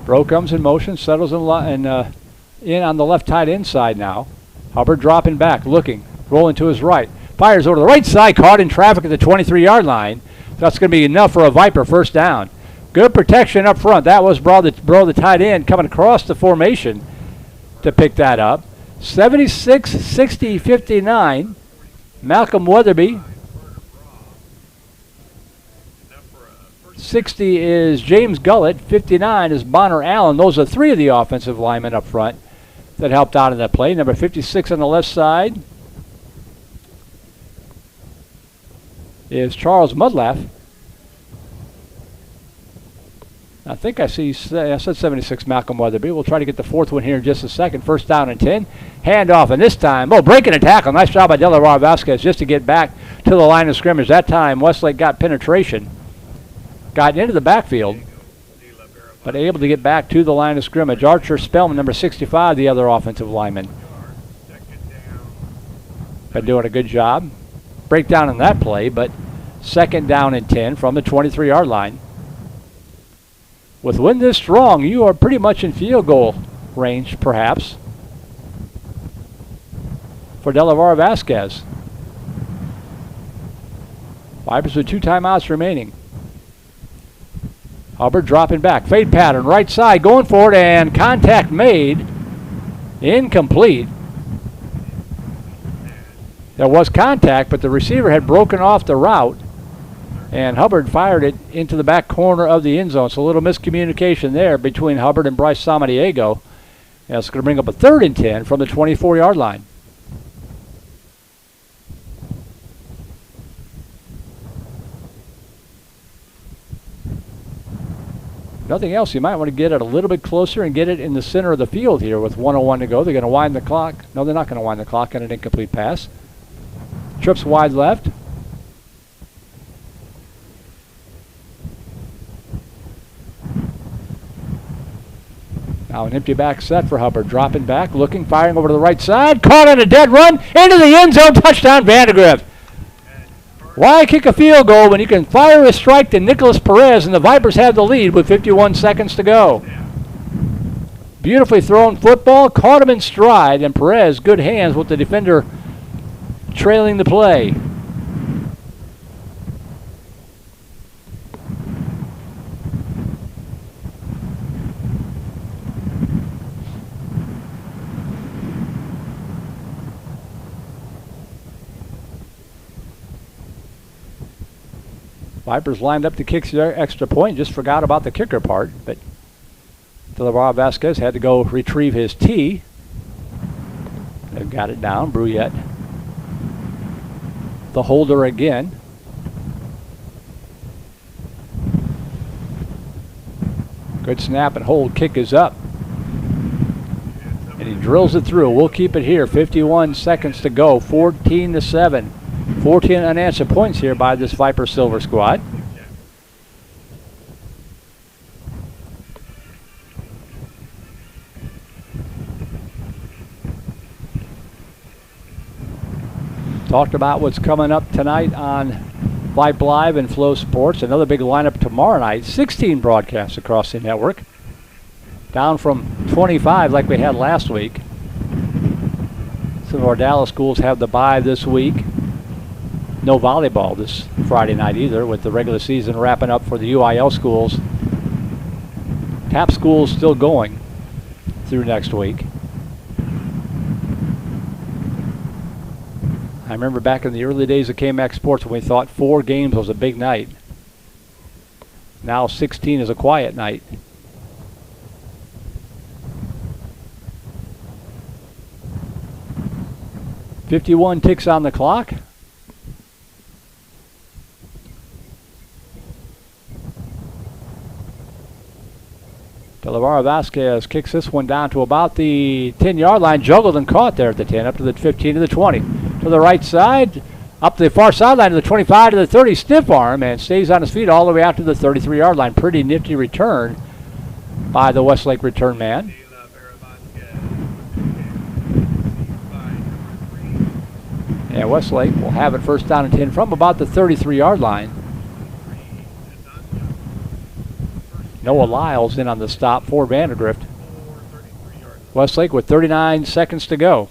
Bro comes in motion, settles in on the left tight end side now. Hubbard dropping back, looking, rolling to his right. Fires over to the right side, caught in traffic at the 23-yard line. That's going to be enough for a Viper first down. Good protection up front. That was Bro, the tight end, coming across the formation to pick that up. 76, 60, 59. Malcolm Weatherby. 60 is James Gullett. 59 is Bonner Allen. Those are 3 of the offensive linemen up front that helped out in that play. Number 56 on the left side is Charles Mudlaff. I think I said 76, Malcolm Weatherby. We'll try to get the 4th one here in just a second. First down and 10. Handoff, and this time, breaking a tackle. Nice job by Delavar Vasquez just to get back to the line of scrimmage. That time, Westlake got penetration. Got into the backfield, but able to get back to the line of scrimmage. Archer Spellman, number 65, the other offensive lineman. Been doing a good job. Breakdown on that play, but 2nd down and 10 from the 23-yard line. With wind this strong, you are pretty much in field goal range, perhaps, for Delavar Vasquez. Vipers with 2 timeouts remaining. Hubbard dropping back. Fade pattern, right side, going for it, and contact made. Incomplete. There was contact, but the receiver had broken off the route, and Hubbard fired it into the back corner of the end zone. So a little miscommunication there between Hubbard and Bryce Samaniego. And it's going to bring up a 3rd and 10 from the 24-yard line. nothing else, you might want to get it a little bit closer and get it in the center of the field here with 1:01 to go. They're going to wind the clock. No, they're not going to wind the clock on an incomplete pass. Trips wide left. Now an empty back set for Hubbard. Dropping back, looking, firing over to the right side. Caught on a dead run. Into the end zone. Touchdown, VANDEGRIFT. Why kick a field goal when you can fire a strike to Nicholas Perez and the Vipers have the lead with 51 seconds to go? Beautifully thrown football. Caught him in stride, and Perez, good hands with the defender trailing the play. Vipers lined up to kick the extra point, just forgot about the kicker part, but Delavara Vasquez had to go retrieve his tee. They've got it down. Bruyette, the holder again. Good snap and hold. Kick is up. And he drills it through. We'll keep it here. 51 seconds to go. 14-7. 14 unanswered points here by this Viper Silver squad. Talked about what's coming up tonight on Vype Live and Flow Sports. Another big lineup tomorrow night. 16 broadcasts across the network. Down from 25 like we had last week. Some of our Dallas schools have the bye this week. No volleyball this Friday night either, with the regular season wrapping up for the UIL schools. TAP schools still going through next week. I remember back in the early days of KMAX Sports when we thought 4 games was a big night. Now 16 is a quiet night. .51 ticks on the clock. Delavara Vasquez kicks this one down to about the 10-yard line, juggled and caught there at the 10, up to the 15 to the 20. To the right side, up the far sideline to the 25 to the 30, stiff arm, and stays on his feet all the way out to the 33-yard line. Pretty nifty return by the Westlake return man. And Westlake will have it first down and 10 from about the 33-yard line. Noah Lyles in on the stop for VANDEGRIFT. Westlake with 39 seconds to go.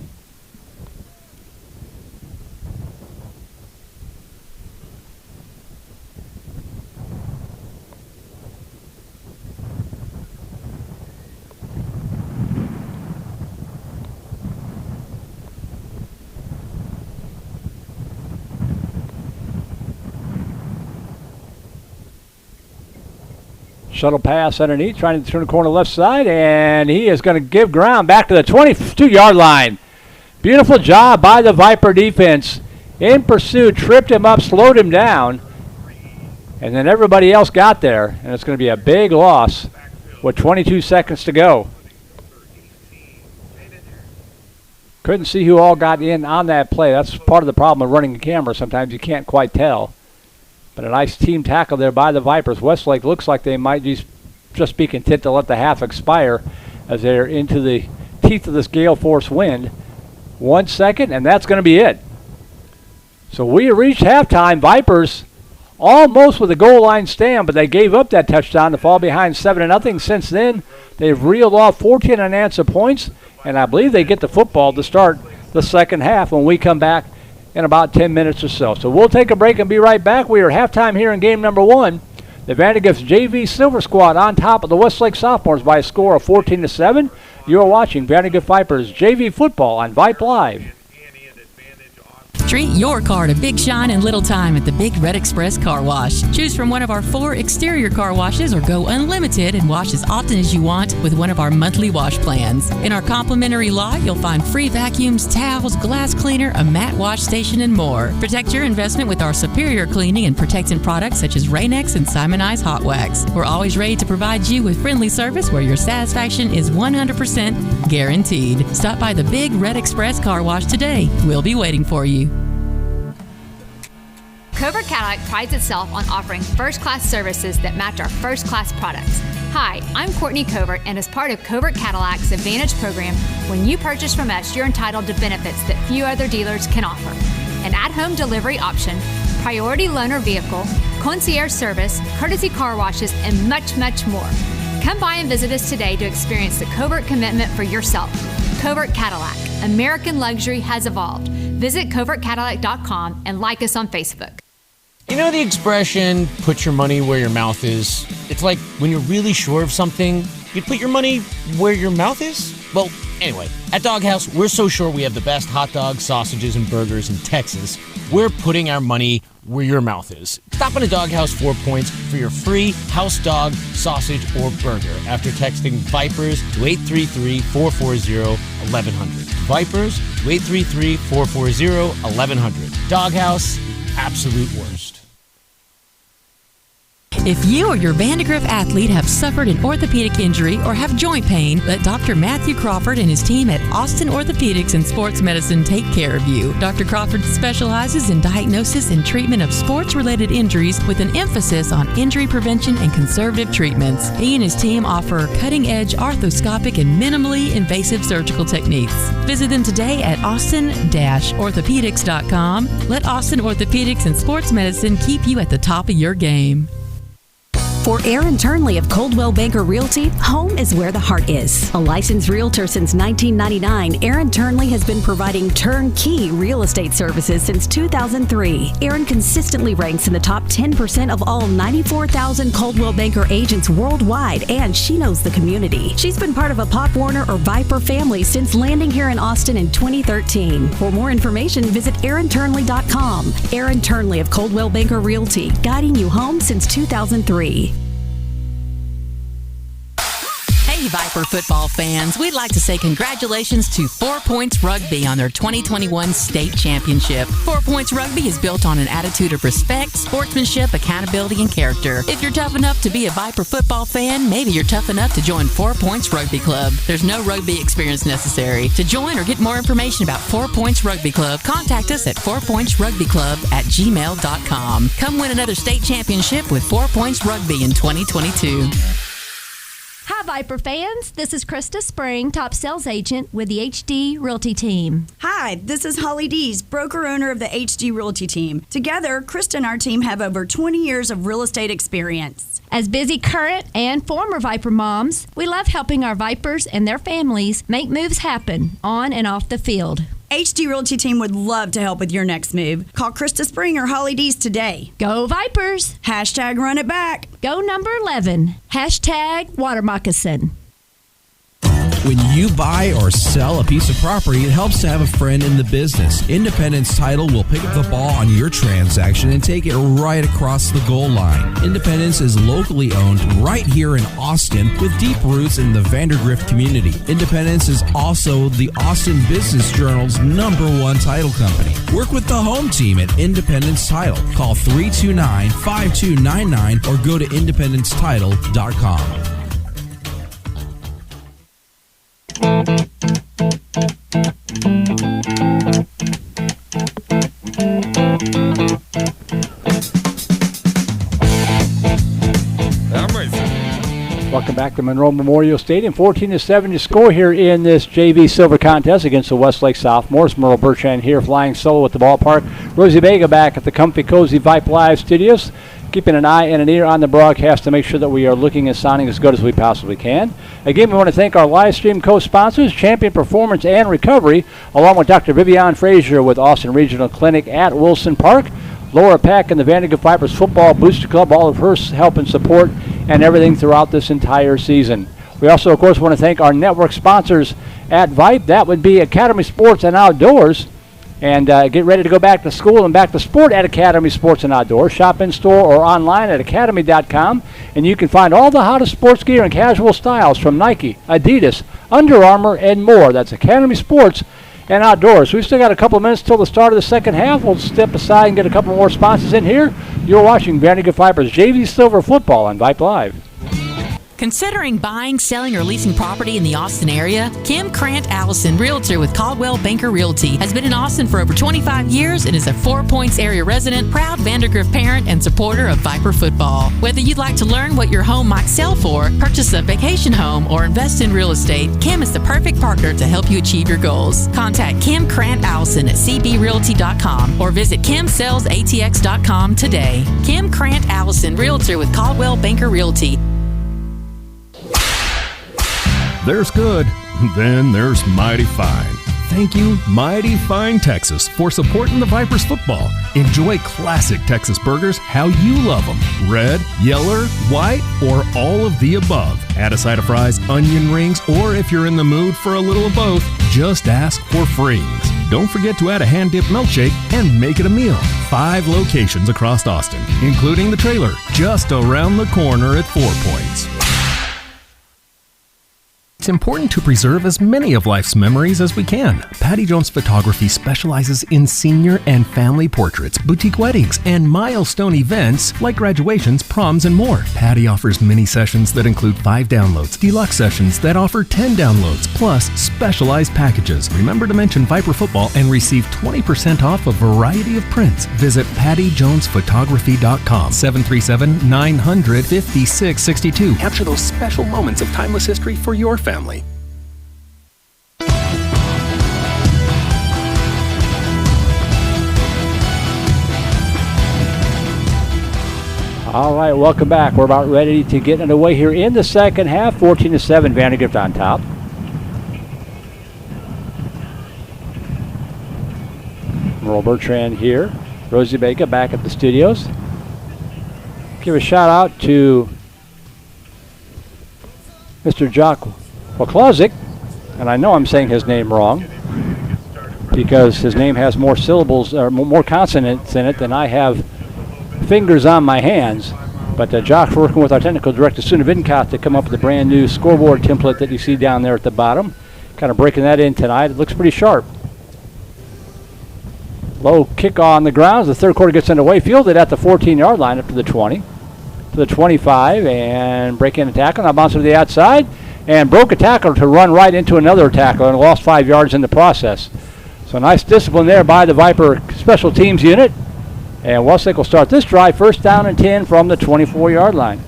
Shuttle pass underneath, trying to turn the corner left side, and he is going to give ground back to the 22-yard line. Beautiful job by the Viper defense. In pursuit, tripped him up, slowed him down, and then everybody else got there, and it's going to be a big loss with 22 seconds to go. Couldn't see who all got in on that play. That's part of the problem of running the camera. Sometimes you can't quite tell. But a nice team tackle there by the Vipers. Westlake looks like they might just be content to let the half expire as they're into the teeth of this gale force wind. 1 second, and that's going to be it. So we reached halftime. Vipers almost with a goal line stand, but they gave up that touchdown to fall behind 7-0. Since then, they've reeled off 14 unanswered points, and I believe they get the football to start the second half when we come back in about 10 minutes or so. So we'll take a break and be right back. We are at halftime here in game number 1. The VandeGrift JV Silver Squad on top of the Westlake Sophomores by a score of 14-7. You are watching VandeGrift Vipers JV football on Vype Live. Treat your car to big shine and little time at the Big Red Express Car Wash. Choose from one of our 4 exterior car washes or go unlimited and wash as often as you want with one of our monthly wash plans. In our complimentary lot, you'll find free vacuums, towels, glass cleaner, a matte wash station, and more. Protect your investment with our superior cleaning and protectant products such as Rain-X and Simonize Hot Wax. We're always ready to provide you with friendly service where your satisfaction is 100% guaranteed. Stop by the Big Red Express Car Wash today. We'll be waiting for you. Covert Cadillac prides itself on offering first-class services that match our first-class products. Hi, I'm Courtney Covert, and as part of Covert Cadillac's Advantage program, when you purchase from us, you're entitled to benefits that few other dealers can offer. An at-home delivery option, priority loaner vehicle, concierge service, courtesy car washes, and much, much more. Come by and visit us today to experience the Covert commitment for yourself. Covert Cadillac. American luxury has evolved. Visit covertcadillac.com and like us on Facebook. You know the expression, put your money where your mouth is? It's like when you're really sure of something, you put your money where your mouth is? Well, anyway, at Doghouse, we're so sure we have the best hot dogs, sausages, and burgers in Texas. We're putting our money where your mouth is. Stop in a Doghouse 4 Points for your free house dog, sausage, or burger after texting VIPERS to 833-440-1100. VIPERS to 833-440-1100. Doghouse, absolute worst. If you or your VANDEGRIFT athlete have suffered an orthopedic injury or have joint pain, let Dr. Matthew Crawford and his team at Austin Orthopedics and Sports Medicine take care of you. Dr. Crawford specializes in diagnosis and treatment of sports-related injuries with an emphasis on injury prevention and conservative treatments. He and his team offer cutting-edge arthroscopic and minimally invasive surgical techniques. Visit them today at austin-orthopedics.com. Let Austin Orthopedics and Sports Medicine keep you at the top of your game. For Aaron Turnley of Coldwell Banker Realty, home is where the heart is. A licensed realtor since 1999, Aaron Turnley has been providing turnkey real estate services since 2003. Aaron consistently ranks in the top 10% of all 94,000 Coldwell Banker agents worldwide, and she knows the community. She's been part of a Pop Warner or Viper family since landing here in Austin in 2013. For more information, visit AaronTurnley.com. Aaron Turnley of Coldwell Banker Realty, guiding you home since 2003. Hey, Viper football fans, we'd like to say congratulations to 4 Points Rugby on their 2021 state championship. 4 Points Rugby is built on an attitude of respect, sportsmanship, accountability, and character. If you're tough enough to be a Viper football fan, maybe you're tough enough to join 4 Points Rugby Club. There's no rugby experience necessary. To join or get more information about 4 Points Rugby Club, contact us at 4pointsrugbyclub@gmail.com. Come win another state championship with 4 Points Rugby in 2022. Hi, Viper fans. This is Krista Spring, top sales agent with the HD Realty team. Hi, this is Holly Dees, broker-owner of the HD Realty team. Together, Krista and our team have over 20 years of real estate experience. As busy current and former Viper moms, we love helping our Vipers and their families make moves happen on and off the field. HD Realty team would love to help with your next move. Call Krista Spring or Holly Dees today. Go Vipers! Hashtag run it back. Go number 11. Hashtag water moccasin. When you buy or sell a piece of property, it helps to have a friend in the business. Independence Title will pick up the ball on your transaction and take it right across the goal line. Independence is locally owned right here in Austin with deep roots in the Vandergrift community. Independence is also the Austin Business Journal's #1 title company. Work with the home team at Independence Title. Call 329-5299 or go to independencetitle.com. Welcome back to Monroe Memorial Stadium. 14-7 to score here in this JV Silver contest against the Westlake Sophomores. Merle Bertrand here flying solo at the ballpark. Rosie Vega back at the comfy, cozy Vype Live studios, keeping an eye and an ear on the broadcast to make sure that we are looking and sounding as good as we possibly can. Again, we want to thank our live stream co-sponsors, Champion Performance and Recovery, along with Dr. Vivian Frazier with Austin Regional Clinic at Wilson Park. Laura Peck and the Vandergrift Vipers Football Booster Club, all of her help and support and everything throughout this entire season. We also, of course, want to thank our network sponsors at Vype. That would be Academy Sports and Outdoors, And get ready to go back to school and back to sport at Academy Sports and Outdoors. Shop in store or online at academy.com. And you can find all the hottest sports gear and casual styles from Nike, Adidas, Under Armour, and more. That's Academy Sports and Outdoors. We've still got a couple of minutes till the start of the second half. We'll step aside and get a couple more sponsors in here. You're watching Vandergrift Vipers JV Silver Football on Vype Live. Considering buying, selling, or leasing property in the Austin area? Kim Krant Allison, realtor with Caldwell Banker Realty, has been in Austin for over 25 years and is a 4 Points area resident, proud Vandergrift parent, and supporter of Viper football. Whether you'd like to learn what your home might sell for, purchase a vacation home, or invest in real estate, Kim is the perfect partner to help you achieve your goals. Contact Kim Krant Allison at cbrealty.com or visit kimsellsatx.com today. Kim Krant Allison, realtor with Caldwell Banker Realty. There's good, then there's mighty fine. Thank you, Mighty Fine Texas, for supporting the Vipers football. Enjoy classic Texas burgers how you love them. Red, yellow, white, or all of the above. Add a side of fries, onion rings, or if you're in the mood for a little of both, just ask for frings. Don't forget to add a hand-dipped milkshake and make it a meal. 5 locations across Austin, including the trailer, just around the corner at 4 Points. It's important to preserve as many of life's memories as we can. Patty Jones Photography specializes in senior and family portraits, boutique weddings, and milestone events like graduations, proms, and more. Patty offers mini sessions that include 5 downloads, deluxe sessions that offer 10 downloads, plus specialized packages. Remember to mention Viper Football and receive 20% off a variety of prints. Visit pattyjonesphotography.com, 737-900-5662. Capture those special moments of timeless history for your family. All right, welcome back. We're about ready to get underway here in the second half. 14-7, Vandergrift on top. Merle Bertrand here. Rosie Baker back at the studios. Give a shout out to Mr. Jock Waklozik, and I know I'm saying his name wrong because his name has more syllables or more consonants in it than I have fingers on my hands. But Jock's working with our technical director, Suna Vincott, to come up with a brand new scoreboard template that you see down there at the bottom. Kind of breaking that in tonight. It looks pretty sharp. Low kick on the ground as the third quarter gets underway. Fielded at the 14-yard line up to the 20, to the 25, and break in a tackle. Now bounce to the outside. And broke a tackle to run right into another tackle and lost 5 yards in the process. So nice discipline there by the Viper special teams unit. And Westlake will start this drive first down and 10 from the 24-yard line.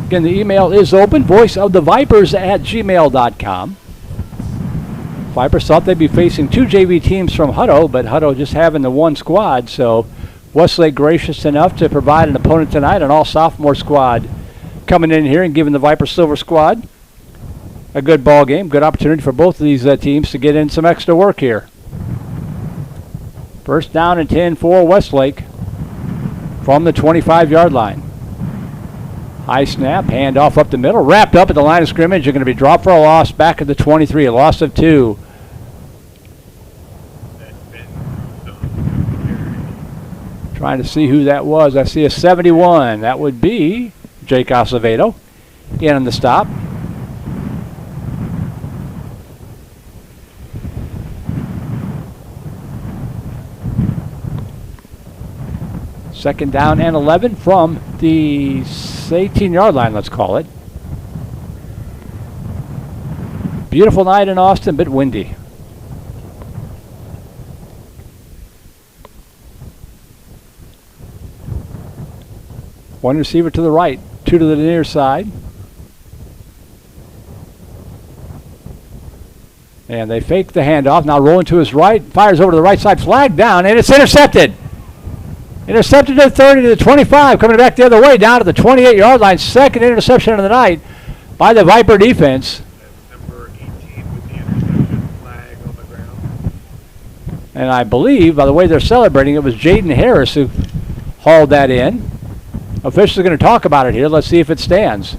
Again, the email is open, voiceofthevipers@gmail.com. Vipers thought they'd be facing 2 JV teams from Hutto, but Hutto just having the 1 squad, so Westlake gracious enough to provide an opponent tonight, an all-sophomore squad coming in here and giving the Viper Silver squad a good ball game. Good opportunity for both of these teams to get in some extra work here. First down and 10 for Westlake from the 25-yard line. High snap, handoff up the middle, wrapped up at the line of scrimmage. You're going to be dropped for a loss back at the 23, a loss of 2. Trying to see who that was. I see a 71. That would be Jake Acevedo in on the stop. Second down and 11 from the 18-yard line, let's call it. Beautiful night in Austin, but windy. One receiver to the right, 2 to the near side. And they fake the handoff, now rolling to his right, fires over to the right side, flag down, and it's intercepted. Intercepted to the 30 to the 25, coming back the other way, down to the 28-yard line. Second interception of the night by the Viper defense. Number 18 with the interception flag on the ground. And I believe, by the way they're celebrating, it was Jaden Harris who hauled that in. Officials are going to talk about it here. Let's see if it stands.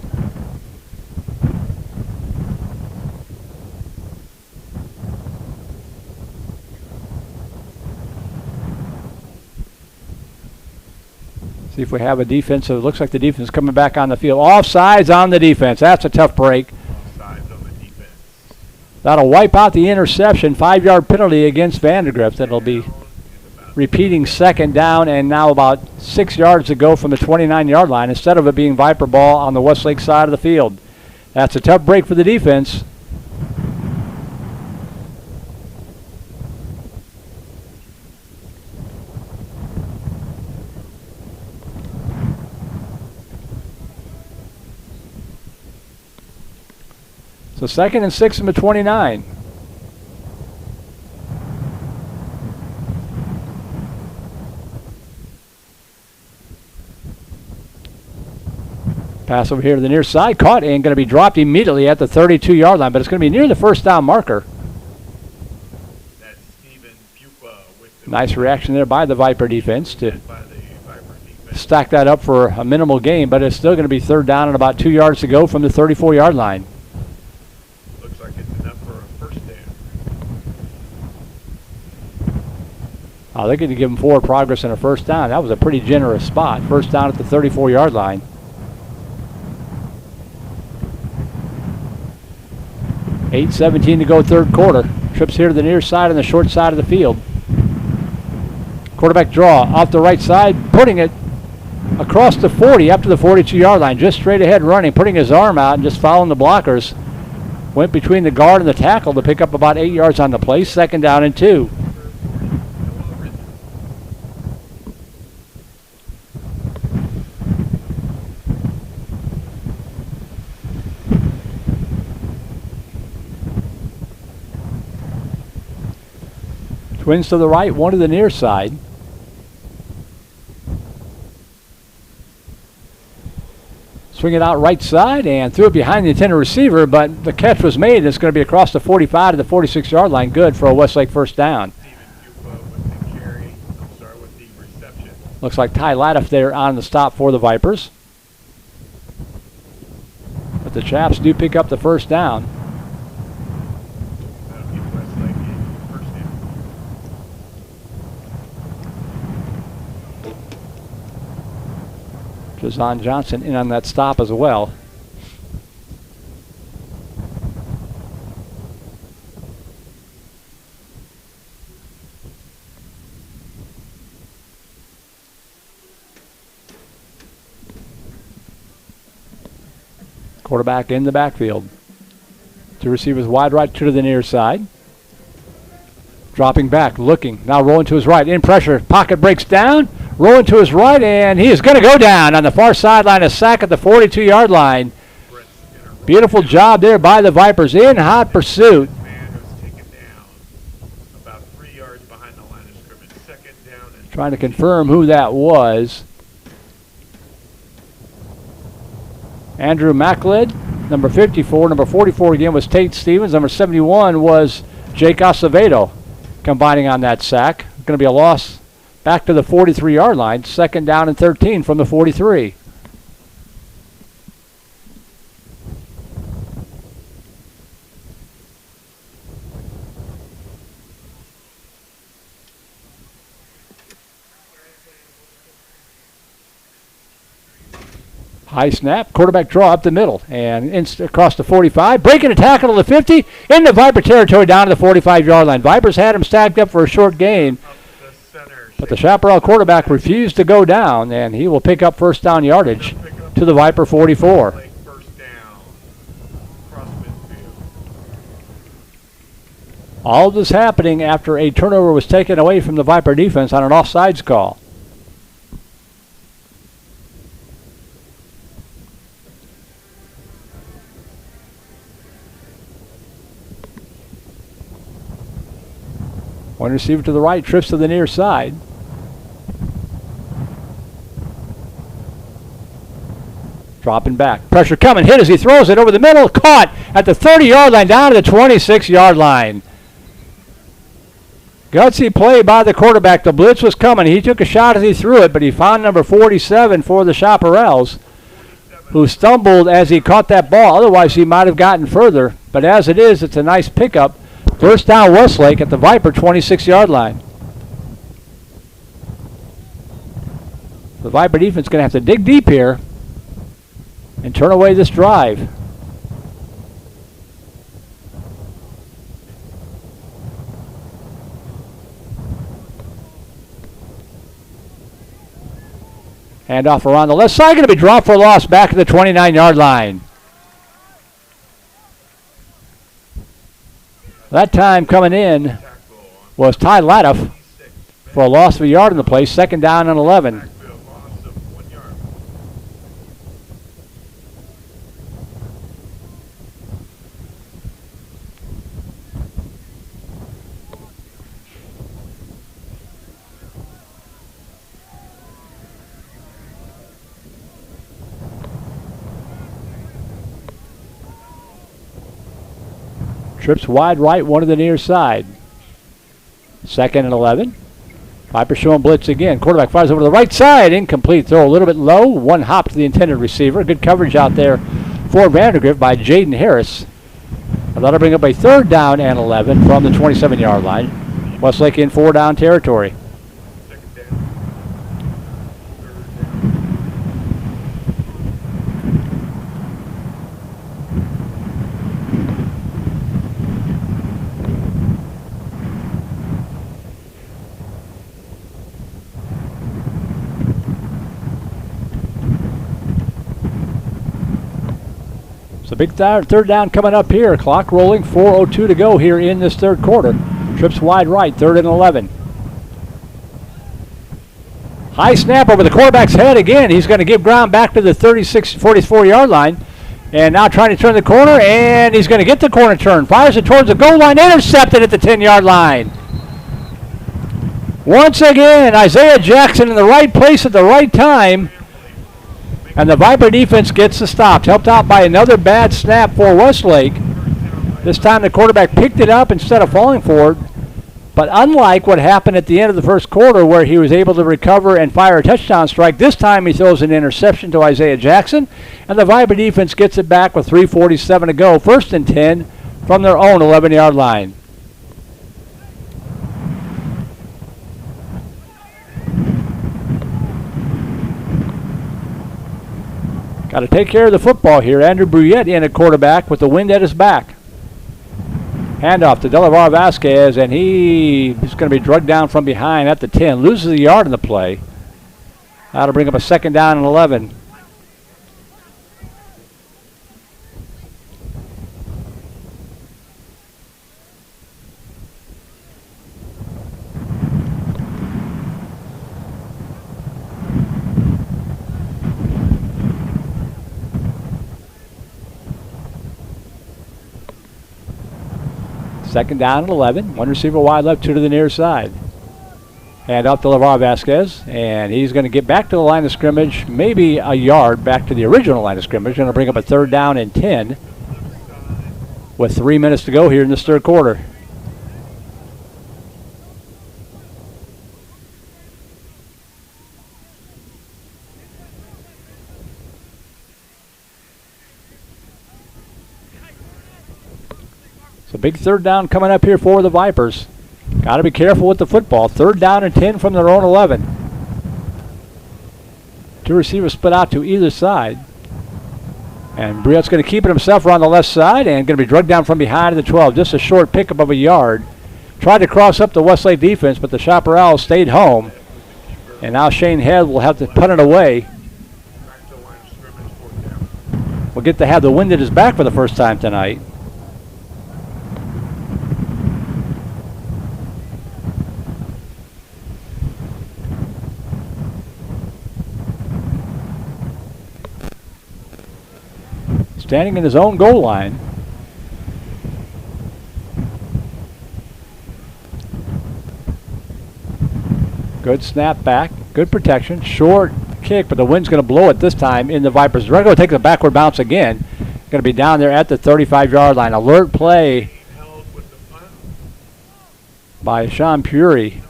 See if we have a defensive. Looks like the defense is coming back on the field. Offsides on the defense. That's a tough break. Offsides on the defense. That'll wipe out the interception. 5-yard penalty against VANDEGRIFT. That'll be repeating second down, and now about 6 yards to go from the 29-yard line instead of it being Viper ball on the Westlake side of the field. That's a tough break for the defense. So 2nd and 6 from the 29. Pass over here to the near side, caught and going to be dropped immediately at the 32-yard line, but it's going to be near the first down marker. That's Steven Pupa with the Nice reaction there by the Viper defense to stack that up for a minimal gain, but it's still going to be 3rd down and about 2 yards to go from the 34-yard line. Looks like it's enough for a first down. Oh, they're going to give him forward progress in a first down. That was a pretty generous spot. First down at the 34-yard line. $8:17 to go, 3rd quarter. Trips here to the near side on the short side of the field. Quarterback draw off the right side, putting it across the 40 up to the 42-yard line. Just straight ahead running, putting his arm out and just following the blockers. Went between the guard and the tackle to pick up about 8 yards on the play. 2nd down and 2. Twins to the right, one to the near side. Swing it out right side and threw it behind the intended receiver, but the catch was made. It's going to be across the 45 to the 46-yard line. Good for a Westlake first down. Looks like Ty Lattiff there on the stop for the Vipers. But the Chaps do pick up the first down. Jazon Johnson in on that stop as well. Quarterback in the backfield. Two receivers wide right, two to the near side. Dropping back, looking, now rolling to his right, in pressure, pocket breaks down. Rolling to his right, and he is going to go down on the far sideline. A sack at the 42-yard line. Beautiful job there by the Vipers in hot pursuit. About 3 yards behind the line of scrimmage. 2nd down and Trying to confirm who that was. Andrew Maclid, number 54. Number 44 again was Tate Stevens. Number 71 was Jake Acevedo combining on that sack. Going to be a loss back to the 43-yard line. 2nd down and 13 from the 43. High snap, quarterback draw up the middle, and across the 45, breaking a tackle to the 50, into Viper territory down to the 45-yard line. Vipers had him stacked up for a short gain, but the Chaparral quarterback refused to go down, and he will pick up first down yardage to the Viper 44. first down. Across midfield. All of this happening after a turnover was taken away from the Viper defense on an offsides call. One receiver to the right, trips to the near side. Dropping back. Pressure coming, hit as he throws it over the middle. Caught at the 30-yard line, down to the 26-yard line. Gutsy play by the quarterback. The blitz was coming. He took a shot as he threw it, but he found number 47 for the Chaparrals, who stumbled as he caught that ball. Otherwise, he might have gotten further. But as it is, it's a nice pickup. First down Westlake at the Viper 26-yard line. The Viper defense is going to have to dig deep here and turn away this drive. Handoff around the left side, going to be dropped for a loss back at the 29-yard line. That time coming in was Ty Latiff for a loss of a yard in the play, 2nd down and 11. Trips wide right, one to the near side. 2nd and 11. Viper showing blitz again. Quarterback fires over to the right side. Incomplete throw, a little bit low. One hop to the intended receiver. Good coverage out there for Vandegrift by Jaden Harris. And that'll bring up a 3rd down and 11 from the 27-yard line. Westlake in 4-down territory. So big 3rd down coming up here. Clock rolling, 4:02 to go here in this 3rd quarter. Trips wide right, 3rd and 11. High snap over the quarterback's head again. He's going to give ground back to the 44-yard line. And now trying to turn the corner, and he's going to get the corner turn. Fires it towards the goal line, intercepted at the 10-yard line. Once again, Isaiah Jackson in the right place at the right time. And the Viper defense gets the stop. Helped out by another bad snap for Westlake. This time the quarterback picked it up instead of falling forward. But unlike what happened at the end of the 1st quarter where he was able to recover and fire a touchdown strike, this time he throws an interception to Isaiah Jackson. And the Viper defense gets it back with 3:47 to go. 1st and 10 from their own 11-yard line. Got to take care of the football here. Andrew Bruyette in at quarterback with the wind at his back. Handoff to Delavar Vasquez, and he's going to be drugged down from behind at the 10. Loses a yard in the play. That'll bring up a 2nd down and 11. Second down and 11. One receiver wide left, 2 to the near side. Hand off to LeVar Vasquez, and he's going to get back to the line of scrimmage, maybe a yard back to the original line of scrimmage. Going to bring up a 3rd down and 10 with 3 minutes to go here in this 3rd quarter. So big 3rd down coming up here for the Vipers. Got to be careful with the football. 3rd down and 10 from their own 11. 2 receivers split out to either side. And Briotte's going to keep it himself around the left side and going to be drugged down from behind the 12. Just a short pickup of a yard. Tried to cross up the Westlake defense, but the Chaparrals stayed home. And now Shane Head will have to punt it away. We'll get to have the wind at his back for the first time tonight. Standing in his own goal line. Good snap back, good protection, short kick, but the wind's going to blow it this time in the Vipers. They're going to take a backward bounce again. Going to be down there at the 35-yard line. Alert play by Sean Puri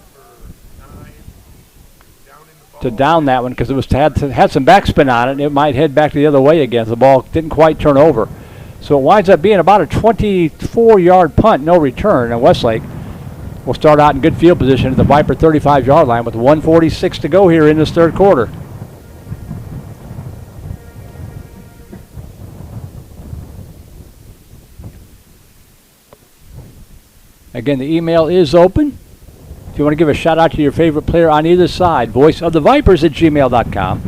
to down that one because it was had some backspin on it, and it might head back the other way again. The ball didn't quite turn over. So it winds up being about a 24-yard punt, no return, and Westlake will start out in good field position at the Viper 35-yard line with 1:46 to go here in this 3rd quarter. Again, the email is open. If you want to give a shout out to your favorite player on either side, voiceofthevipers@gmail.com.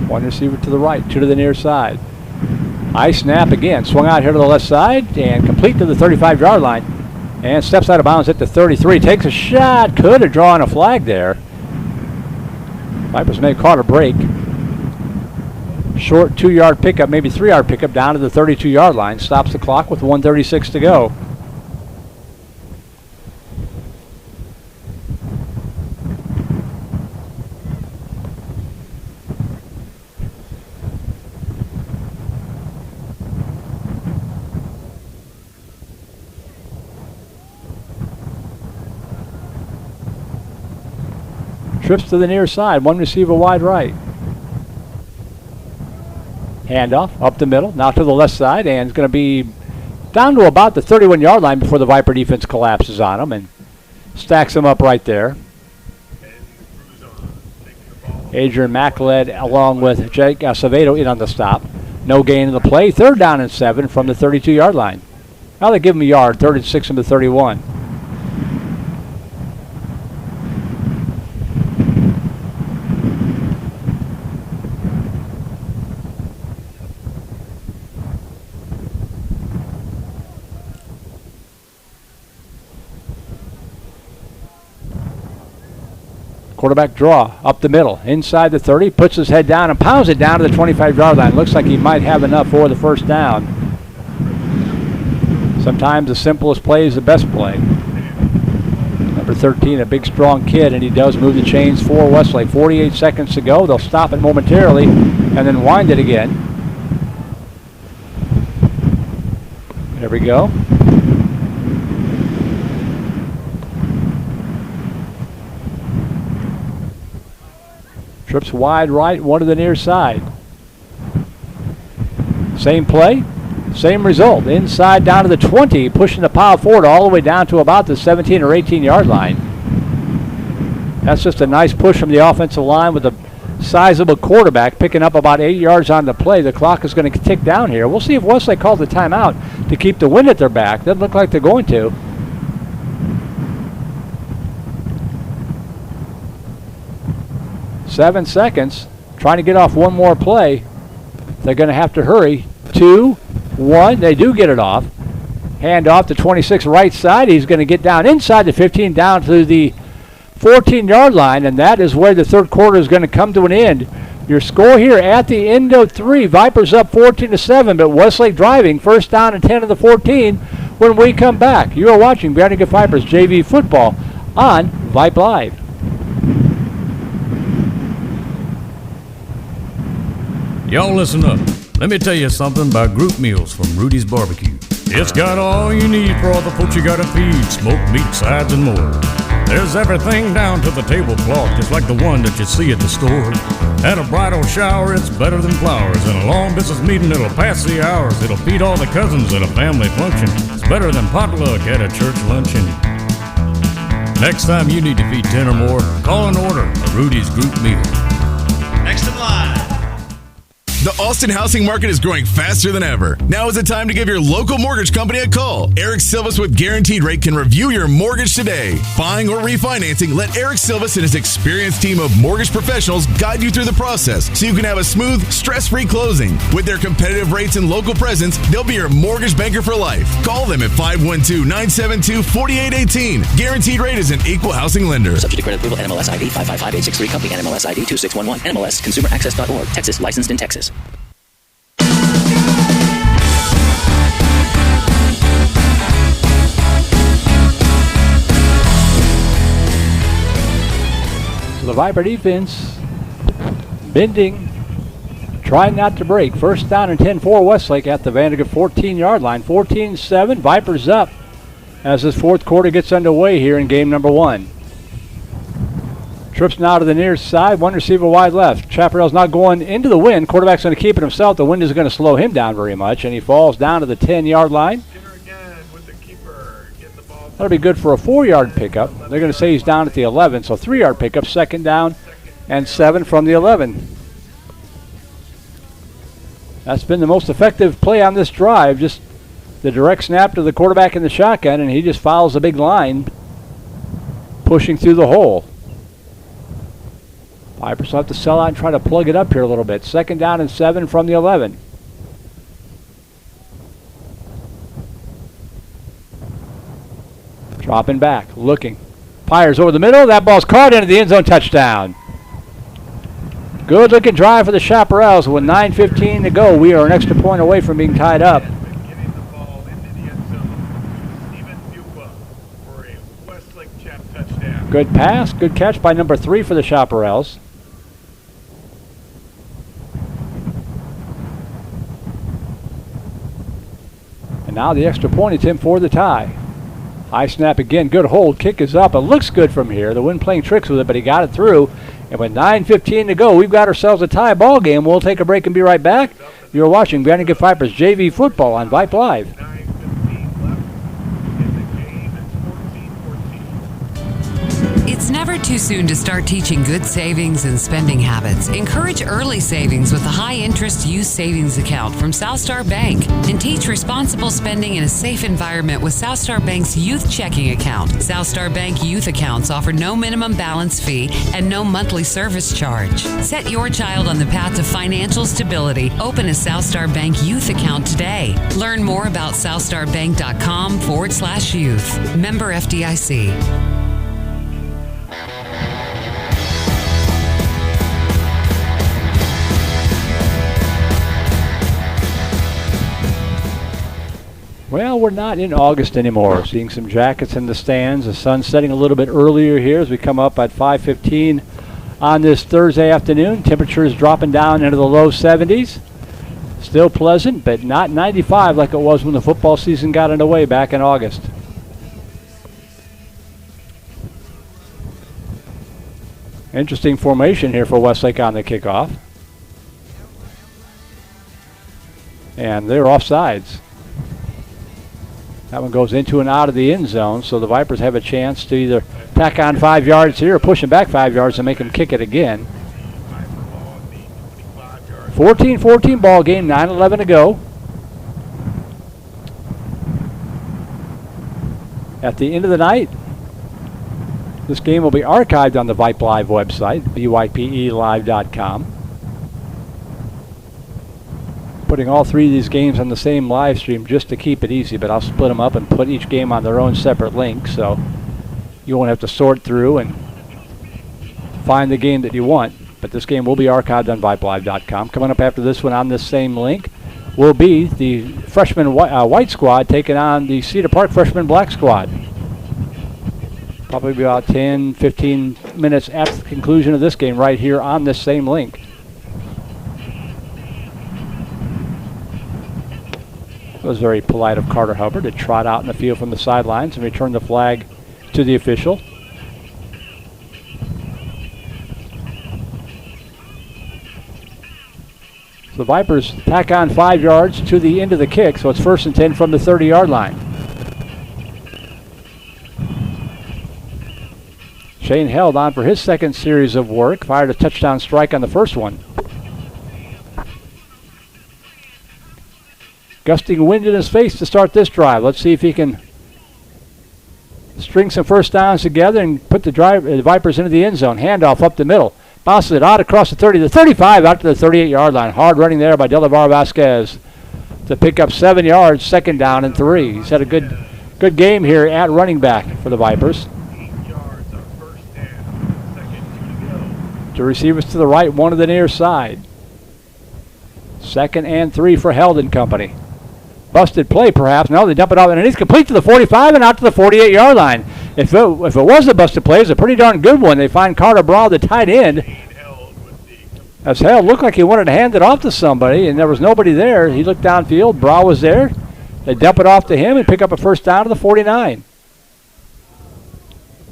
One receiver to the right, two to the near side. High snap again. Swung out here to the left side and complete to the 35-yard line. And steps out of bounds at the 33. Takes a shot. Could have drawn a flag there. Vipers may have caught a break. Short 2-yard pickup, maybe 3-yard pickup down to the 32-yard line. Stops the clock with 1:36 to go. Trips to the near side. One receiver wide right. Handoff up the middle. Now to the left side. And it's going to be down to about the 31-yard line before the Viper defense collapses on him and stacks him up right there. Adrian Mackled along with Jake Acevedo in on the stop. No gain in the play. 3rd down and 7 from the 32-yard line. Now they give him a yard. 3rd and 6 from the 31. Quarterback draw up the middle, inside the 30, puts his head down and pounds it down to the 25-yard line. Looks like he might have enough for the first down. Sometimes the simplest play is the best play. Number 13, a big strong kid, and he does move the chains for Westlake. 48 seconds to go. They'll stop it momentarily and then wind it again. There we go. Trips wide right, one to the near side. Same play, same result. Inside down to the 20, pushing the pile forward all the way down to about the 17 or 18-yard line. That's just a nice push from the offensive line with a sizable quarterback picking up about 8 yards on the play. The clock is going to tick down here. We'll see if Westlake calls the timeout to keep the wind at their back. Doesn't look like they're going to. Seven seconds, trying to get off one more play. They're going to have to hurry. 2, 1, they do get it off. Hand off to 26 right side. He's going to get down inside the 15, down to the 14-yard line, and that is where the third quarter is going to come to an end. Your score here at the end of 3, Vipers up 14-7, but Westlake driving, first down and 10 of the 14 when we come back. You are watching Vandergrift Vipers JV football on Vype Live. Y'all listen up. Let me tell you something about group meals from Rudy's Barbecue. It's got all you need for all the folks you gotta feed, smoked meat, sides, and more. There's everything down to the tablecloth, just like the one that you see at the store. At a bridal shower, it's better than flowers. In a long business meeting, it'll pass the hours. It'll feed all the cousins at a family function. It's better than potluck at a church luncheon. Next time you need to feed 10 or more, call and order a Rudy's group meal. Next in line. The Austin housing market is growing faster than ever. Now is the time to give your local mortgage company a call. Eric Silvas with Guaranteed Rate can review your mortgage today. Buying or refinancing, let Eric Silvas and his experienced team of mortgage professionals guide you through the process so you can have a smooth, stress-free closing. With their competitive rates and local presence, they'll be your mortgage banker for life. Call them at 512-972-4818. Guaranteed Rate is an equal housing lender. Subject to credit approval, NMLS ID 555863, company NMLS ID 2611, NMLS consumeraccess.org, Texas, licensed in Texas. So the Viper defense bending, trying not to break. First down and 10 for Westlake at the Vandergrift 14-yard line. 14-7, Vipers up as this fourth quarter gets underway here in game number 1. Trips now to the near side, one receiver wide left. Chaparral's not going into the wind. Quarterback's going to keep it himself. The wind isn't going to slow him down very much, and he falls down to the 10-yard line. Again with the keeper. Get the ball That'll be good for a 4-yard pickup. They're going to say he's down at the 11, so 3-yard pickup, 2nd down and 7 from the 11. That's been the most effective play on this drive, just the direct snap to the quarterback in the shotgun, and he just follows the big line, pushing through the hole. Vipers will have to sell out and try to plug it up here a little bit. 2nd down and 7 from the 11. Dropping back, looking. Fires over the middle. That ball's caught into the end zone, touchdown. Good looking drive for the Chaparrals with 9:15 to go. We are an extra point away from being tied up. Getting the ball into the end zone. Steven Bupa for a Westlake Chap touchdown. Good pass, good catch by number 3 for the Chaparrals. And now the extra point is in for the tie. High snap again, good hold, kick is up. It looks good from here. The wind playing tricks with it, but he got it through. And with 9:15 to go, we've got ourselves a tie ball game. We'll take a break and be right back. You're watching Vandergrift Vipers JV football on Vype Live. It's never too soon to start teaching good savings and spending habits. Encourage early savings with a high-interest youth savings account from Southstar Bank and teach responsible spending in a safe environment with Southstar Bank's Youth Checking Account. Southstar Bank youth accounts offer no minimum balance fee and no monthly service charge. Set your child on the path to financial stability. Open a Southstar Bank youth account today. Learn more about southstarbank.com/youth. Member FDIC. Well, we're not in August anymore. Seeing some jackets in the stands. The sun's setting a little bit earlier here as we come up at 5:15 on this Thursday afternoon. Temperatures dropping down into the low 70s. Still pleasant, but not 95 like it was when the football season got underway back in August. Interesting formation here for Westlake on the kickoff. And they're offsides. That one goes into and out of the end zone, so the Vipers have a chance to either tack on 5 yards here or push them back 5 yards and make them kick it again. 14-14 ball game, 9:11 to go. At the end of the night, this game will be archived on the Vype Live website, vypelive.com. Putting all 3 of these games on the same live stream just to keep it easy, but I'll split them up and put each game on their own separate link, so you won't have to sort through and find the game that you want. But this game will be archived on vypelive.com. Coming up after this one on this same link will be the freshman white squad taking on the Cedar Park freshman black squad. Probably about 10-15 minutes after the conclusion of this game right here on this same link. It was very polite of Carter Hubbard to trot out in the field from the sidelines and return the flag to the official. So the Vipers tack on 5 yards to the end of the kick, so it's 1st and 10 from the 30-yard line. Shane held on for his second series of work, fired a touchdown strike on the first one. Gusting wind in his face to start this drive. Let's see if he can string some first downs together and put the Vipers into the end zone. Handoff up the middle. Bounces it out across the 30, the 35, out to the 38-yard line. Hard running there by Delavar Vasquez to pick up 7 yards, 2nd down and 3. He's had a good game here at running back for the Vipers. 8 yards on 1st down. 2nd to go. Two receivers to the right, one to the near side. 2nd and 3 for Held and company. Busted play, perhaps. No, they dump it off, and it's complete to the 45 and out to the 48-yard line. If it was a busted play, it's a pretty darn good one. They find Carter Brawl, the tight end. As Held looked like he wanted to hand it off to somebody, and there was nobody there. He looked downfield. Brawl was there. They dump it off to him and pick up a first down to the 49.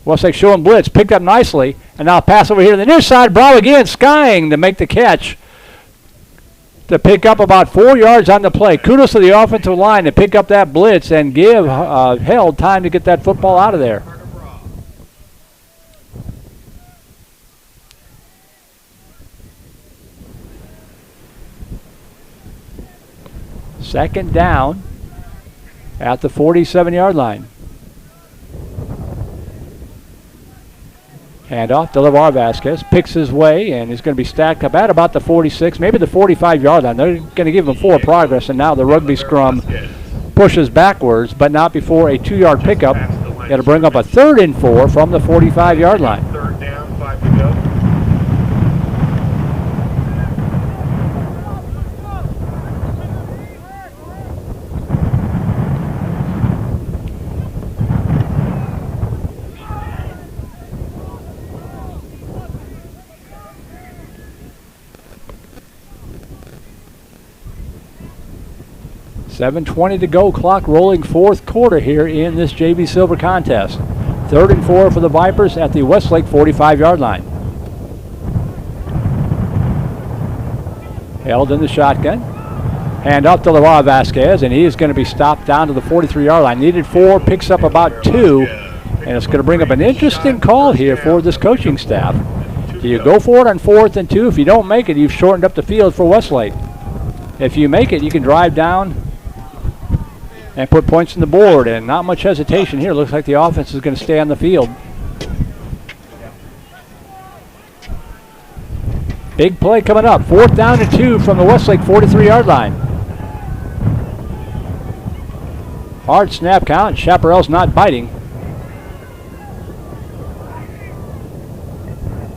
Westlake showing blitz, picked up nicely, and now pass over here to the near side. Brawl again, skying to make the catch. to pick up about 4 yards on the play. Kudos to the offensive line to pick up that blitz and give Held time to get that football out of there. Second down at the 47-yard line. Handoff to LeVar Vasquez. Picks his way, and he's going to be stacked up at about the 46, maybe the 45-yard line. They're going to give him forward progress, and now the rugby scrum pushes backwards, but not before a 2-yard pickup. Got to bring up a 3rd and 4 from the 45-yard line. Third down, 5 to go. $7:20 to go, clock rolling, 4th quarter here in this JV Silver contest. 3rd and 4 for the Vipers at the Westlake 45-yard line. Held in the shotgun. Hand off to LeVar Vasquez, and he is going to be stopped down to the 43-yard line. Needed 4, picks up about 2, and it's going to bring up an interesting call here for this coaching staff. Do you go for it on 4th and 2? If you don't make it, you've shortened up the field for Westlake. If you make it, you can drive down and put points on the board, and not much hesitation here. Looks like the offense is going to stay on the field. Big play coming up. 4th down and 2 from the Westlake 43-yard line. Hard snap count. Chaparral's not biting.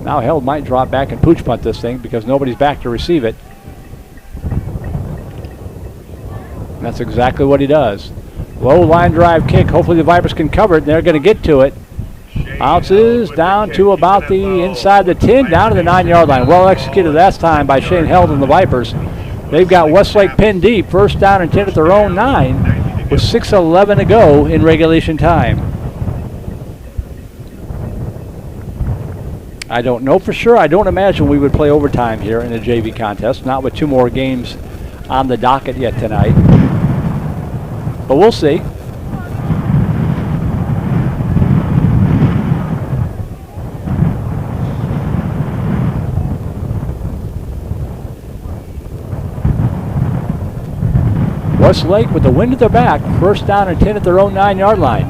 Now Held might drop back and pooch punt this thing because nobody's back to receive it. And that's exactly what he does. Low line drive kick. Hopefully the Vipers can cover it, and they're going to get to it. Bounces down to about the inside the 10, down to the 9-yard line. Well executed that time by Shane Held and the Vipers. They've got Westlake pinned deep. 1st down and 10 at their own 9 with 6:11 to go in regulation time. I don't know for sure. I don't imagine we would play overtime here in a JV contest, not with 2 more games on the docket yet tonight. But we'll see. Westlake with the wind at their back. 1st down and 10 at their own 9-yard line.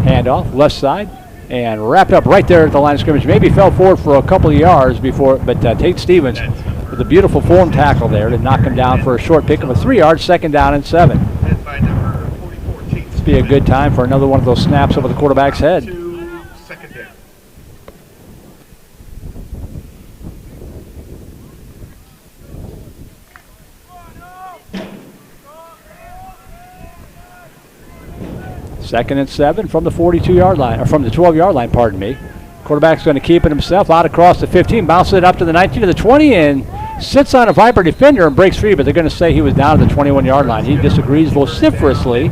Handoff, left side, and wrapped up right there at the line of scrimmage. Maybe fell forward for a couple of yards before, but Tate Stevens with a beautiful form tackle there to knock him down for a short pick of a 3 yards, 2nd down and 7. This be a good time for another one of those snaps over the quarterback's head. Second down. Second and 7 from the 42-yard line, or from the 12-yard line, pardon me. Quarterback's going to keep it himself out across the 15, bounces it up to the 19 to the 20, and sits on a Viper defender and breaks free, but they're going to say he was down at the 21-yard line. He disagrees vociferously,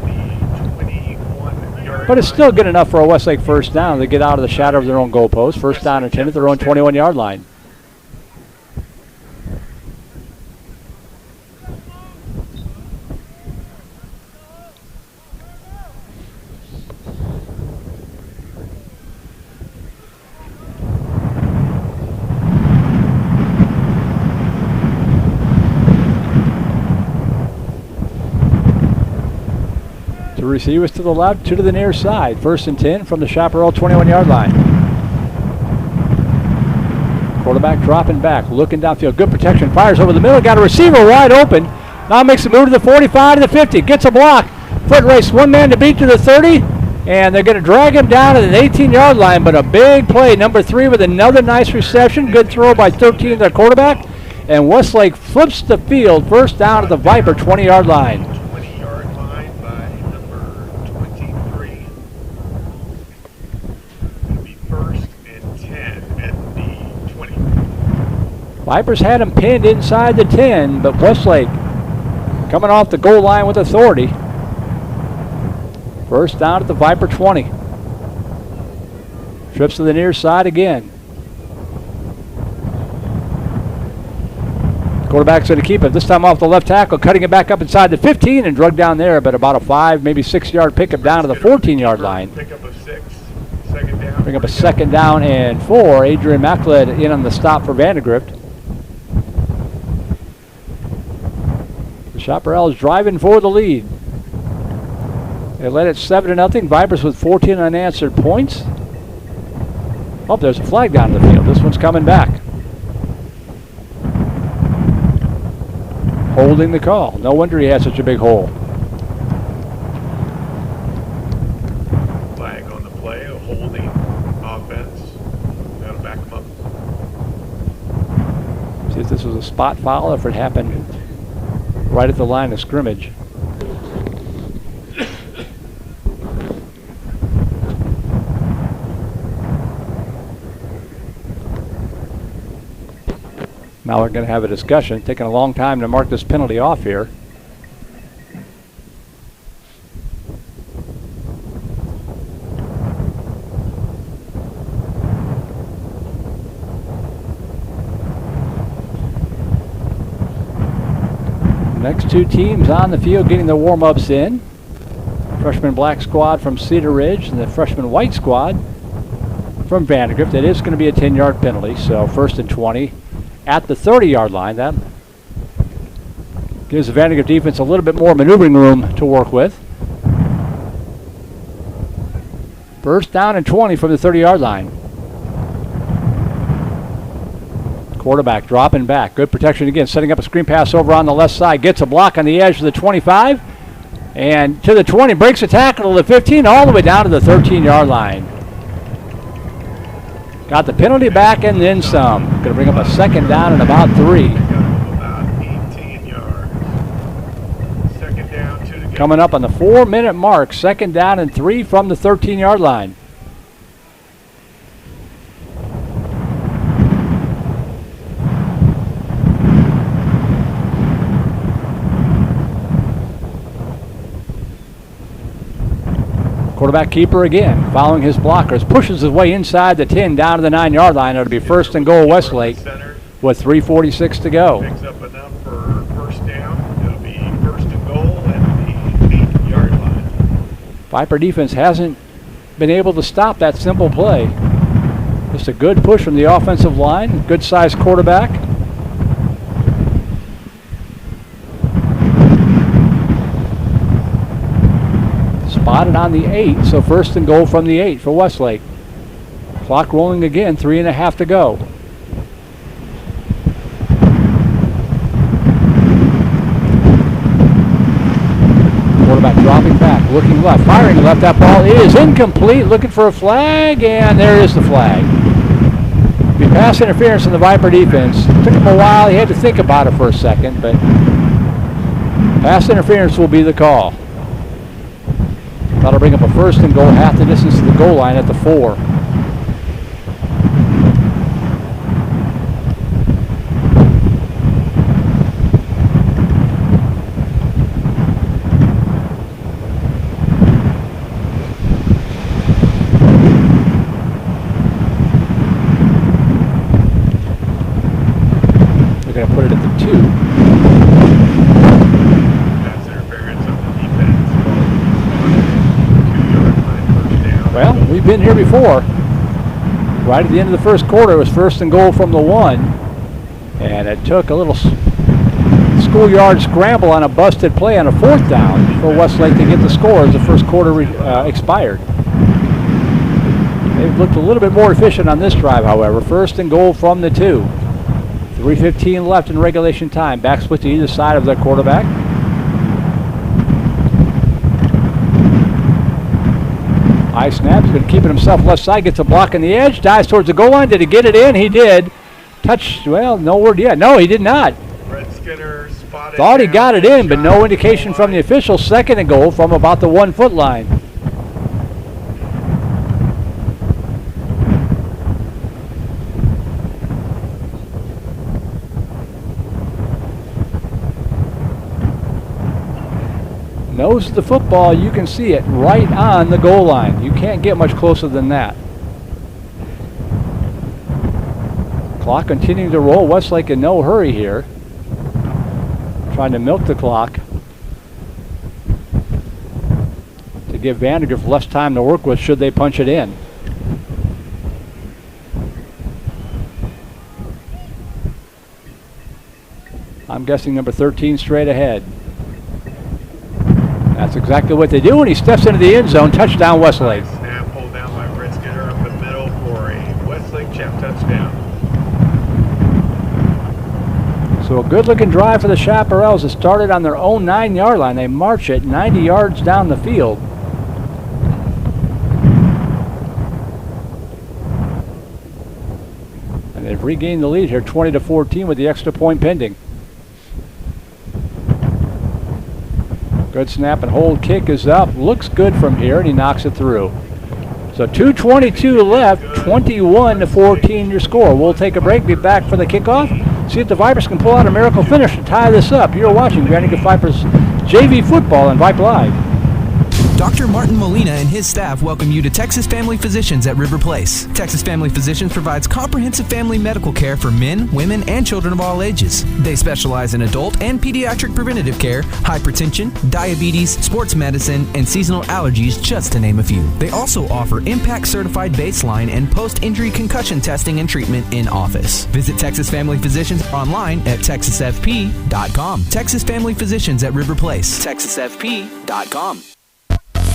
but it's still good enough for a Westlake 1st down to get out of the shadow of their own goalpost. 1st down and 10 at their own 21-yard line. Receivers to the left, 2 to the near side. 1st and 10 from the Chaparral 21-yard line. Quarterback dropping back, looking downfield. Good protection, fires over the middle. Got a receiver wide open. Now makes a move to the 45 to the 50. Gets a block. Foot race, 1 man to beat to the 30. And they're going to drag him down at an 18-yard line. But a big play. Number 3 with another nice reception. Good throw by 13, their quarterback. And Westlake flips the field. 1st down at the Viper 20-yard line. Vipers had him pinned inside the 10, but Westlake coming off the goal line with authority. 1st down at the Viper 20. Trips to the near side again. Quarterback's going to keep it. This time off the left tackle, cutting it back up inside the 15 and drug down there, but about a 5, maybe 6-yard pickup down to the 14-yard line. Pick up a 6. Second down. Bring up a 2nd down and 4. Adrian Mackled in on the stop for Vandegrift. The Chaparrals driving for the lead. They led it 7-0. Vipers with 14 unanswered points. Oh, there's a flag down the field. This one's coming back. Holding the call. No wonder he had such a big hole. Flag on the play, a holding offense. Got to back him up. See if this was a spot foul or if it happened right at the line of scrimmage. Now we're going to have a discussion. Taking a long time to mark this penalty off here. Next two teams on the field getting their warm-ups in. Freshman black squad from Cedar Ridge and the freshman white squad from Vandegrift. It is going to be a 10-yard penalty, so 1st and 20. At the 30-yard line. That gives the Vandegrift defense a little bit more maneuvering room to work with. 1st down and 20 from the 30-yard line. Quarterback dropping back. Good protection again. Setting up a screen pass over on the left side. Gets a block on the edge of the 25. And to the 20. Breaks a tackle to the 15. All the way down to the 13-yard line. Got the penalty back and then some. Going to bring up a 2nd down and about 3. About 18 yards. 2nd down, 2 to go. Coming up on the 4-minute mark. 2nd down and 3 from the 13-yard line. Quarterback keeper again, following his blockers, pushes his way inside the 10 down to the 9-yard line. It'll be 1st and goal Westlake with 3:46 to go. Picks up enough for 1st down. It'll be 1st and goal at the 8-yard line. Viper defense hasn't been able to stop that simple play. Just a good push from the offensive line, good-sized quarterback. Spotted on the 8, so 1st and goal from the 8 for Westlake. Clock rolling again, 3.5 to go. Quarterback dropping back, looking left, firing left. That ball is incomplete, looking for a flag, and there is the flag. Be pass interference in the Viper defense. Took him a while, he had to think about it for a second, but pass interference will be the call. That'll bring up a 1st and goal, half the distance to the goal line at the 4. They're going to put it at the 2. Well, we've been here before. Right at the end of the 1st quarter, it was 1st and goal from the 1. And it took a little schoolyard scramble on a busted play on a 4th down for Westlake to get the score as the 1st quarter expired. They've looked a little bit more efficient on this drive, however. 1st and goal from the 2. 3:15 left in regulation time. Back split to either side of their quarterback. High snap. He's going to keep it himself left side. Gets a block on the edge. Dives towards the goal line. Did he get it in? He did. Touch. Well, no word yet. No, he did not. Red Skinner spotted. Thought he got it in, but no indication from the official. 2nd and goal from about the 1-foot line. Nose of the football, you can see it right on the goal line. You can't get much closer than that. Clock continuing to roll. Westlake in no hurry here. Trying to milk the clock to give Vandegrift less time to work with should they punch it in. I'm guessing number 13 straight ahead. That's exactly what they do when he steps into the end zone. Touchdown, Westlake. Snap pulled down by Brett Skinner up the middle for a Westlake Champ touchdown. So a good-looking drive for the Chaparrals. It started on their own 9-yard line. They march it 90 yards down the field. And they've regained the lead here, 20-14, with the extra point pending. Good snap and hold. Kick is up. Looks good from here, and he knocks it through. So 2:22 left, 21-14 your score. We'll take a break, be back for the kickoff. See if the Vipers can pull out a miracle finish to tie this up. You're watching VandeGrift Vipers JV football on Vype Live. Dr. Martin Molina and his staff welcome you to Texas Family Physicians at River Place. Texas Family Physicians provides comprehensive family medical care for men, women, and children of all ages. They specialize in adult and pediatric preventative care, hypertension, diabetes, sports medicine, and seasonal allergies, just to name a few. They also offer impact-certified baseline and post-injury concussion testing and treatment in office. Visit Texas Family Physicians online at texasfp.com. Texas Family Physicians at River Place. texasfp.com.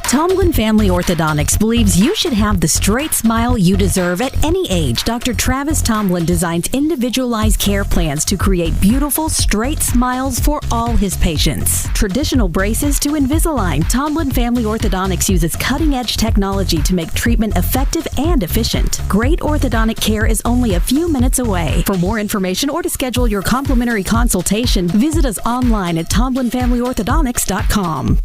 Tomlin Family Orthodontics believes you should have the straight smile you deserve at any age. Dr. Travis Tomlin designs individualized care plans to create beautiful, straight smiles for all his patients. Traditional braces to Invisalign, Tomlin Family Orthodontics uses cutting-edge technology to make treatment effective and efficient. Great orthodontic care is only a few minutes away. For more information or to schedule your complimentary consultation, visit us online at TomlinFamilyOrthodontics.com.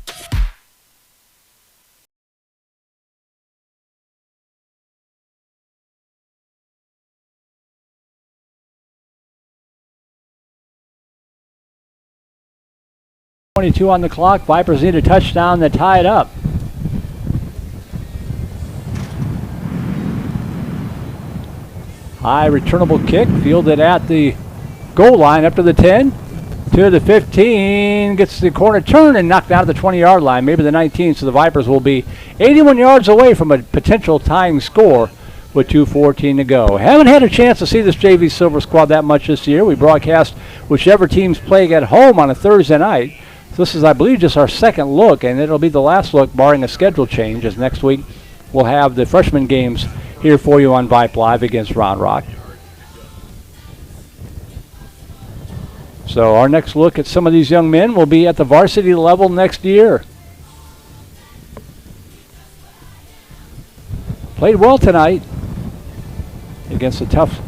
.22 on the clock. Vipers need a touchdown to tie it up. High returnable kick, fielded at the goal line up to the 10, to the 15, gets the corner turn and knocked out of the 20-yard line, maybe the 19, so the Vipers will be 81 yards away from a potential tying score with 2:14 to go. Haven't had a chance to see this JV Silver squad that much this year. We broadcast whichever team's playing at home on a Thursday night. This is, I believe, just our second look, and it'll be the last look barring a schedule change, as next week we'll have the freshman games here for you on Vype Live against Round Rock. So our next look at some of these young men will be at the varsity level next year. Played well tonight against a tough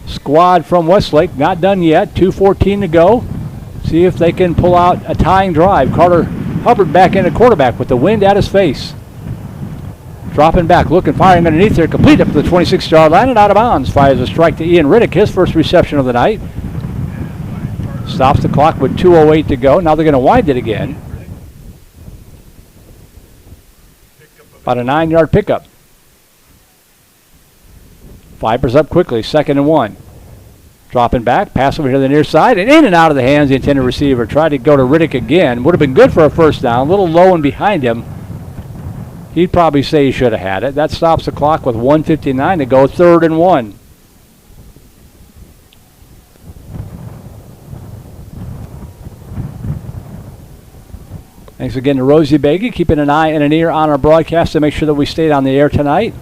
squad from Westlake. Not done yet, 2:14 to go. See if they can pull out a tying drive. Carter Hubbard back in at quarterback with the wind at his face. Dropping back, looking, firing underneath there, complete up to the 26-yard line and out of bounds. Fires a strike to Ian Riddick, his first reception of the night. Stops the clock with 2:08 to go. Now they're going to wind it again. About a 9-yard pickup. Vipers up quickly, 2nd and 1. Dropping back, pass over to the near side, and in and out of the hands of the intended receiver. Tried to go to Riddick again. Would have been good for a first down. A little low and behind him. He'd probably say he should have had it. That stops the clock with 1:59 to go, 3rd and 1. Thanks again to Rosie Beggy, keeping an eye and an ear on our broadcast to make sure that we stayed on the air tonight.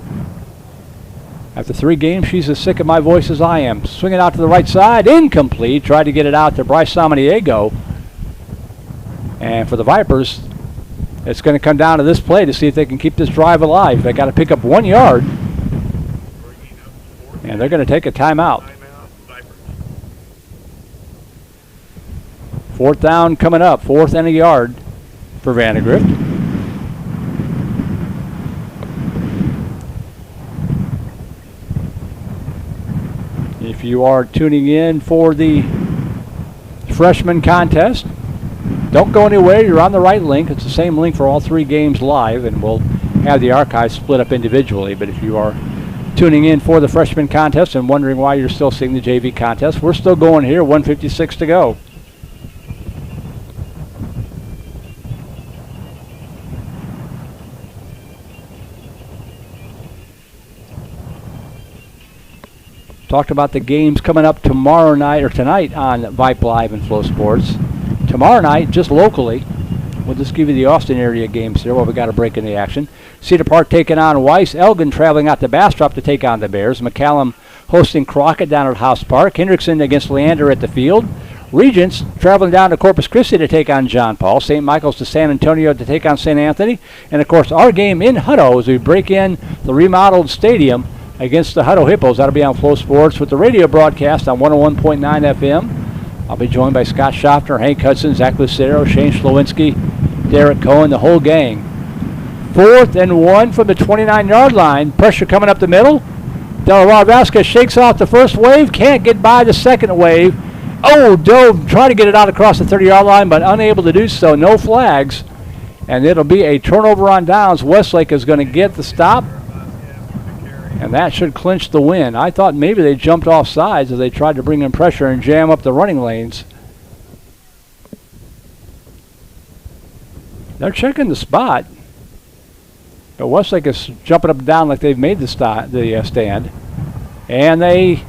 After 3 games, she's as sick of my voice as I am. Swinging out to the right side, incomplete. Tried to get it out to Bryce Samaniego. And for the Vipers, it's going to come down to this play to see if they can keep this drive alive. They got to pick up 1 yard. And they're going to take a timeout. 4th down coming up, 4th and a yard for Vandegrift. If you are tuning in for the freshman contest, don't go anywhere. You're on the right link. It's the same link for all 3 games live, and we'll have the archives split up individually. But if you are tuning in for the freshman contest and wondering why you're still seeing the JV contest, we're still going here, 1:56 to go. Talked about the games coming up tomorrow night, or tonight, on Vype Live and Flow Sports. Tomorrow night, just locally, we'll just give you the Austin area games here while we got a break in the action. Cedar Park taking on Weiss. Elgin traveling out to Bastrop to take on the Bears. McCallum hosting Crockett down at House Park. Hendrickson against Leander at the field. Regents traveling down to Corpus Christi to take on John Paul. St. Michael's to San Antonio to take on St. Anthony. And, of course, our game in Hutto as we break in the remodeled stadium against the Hutto Hippos. That'll be on Flow Sports with the radio broadcast on 101.9 FM. I'll be joined by Scott Schaffner, Hank Hudson, Zach Lucero, Shane Slowinski, Derek Cohen, the whole gang. 4th and 1 from the 29-yard line. Pressure coming up the middle. Del Lar Vasquez shakes off the first wave, can't get by the second wave. Oh, dove, trying to get it out across the 30-yard line, but unable to do so. No flags. And it'll be a turnover on downs. Westlake is going to get the stop. And that should clinch the win. I thought maybe they jumped off sides as they tried to bring in pressure and jam up the running lanes. They're checking the spot. But Westlake is jumping up and down like they've made the stand. And they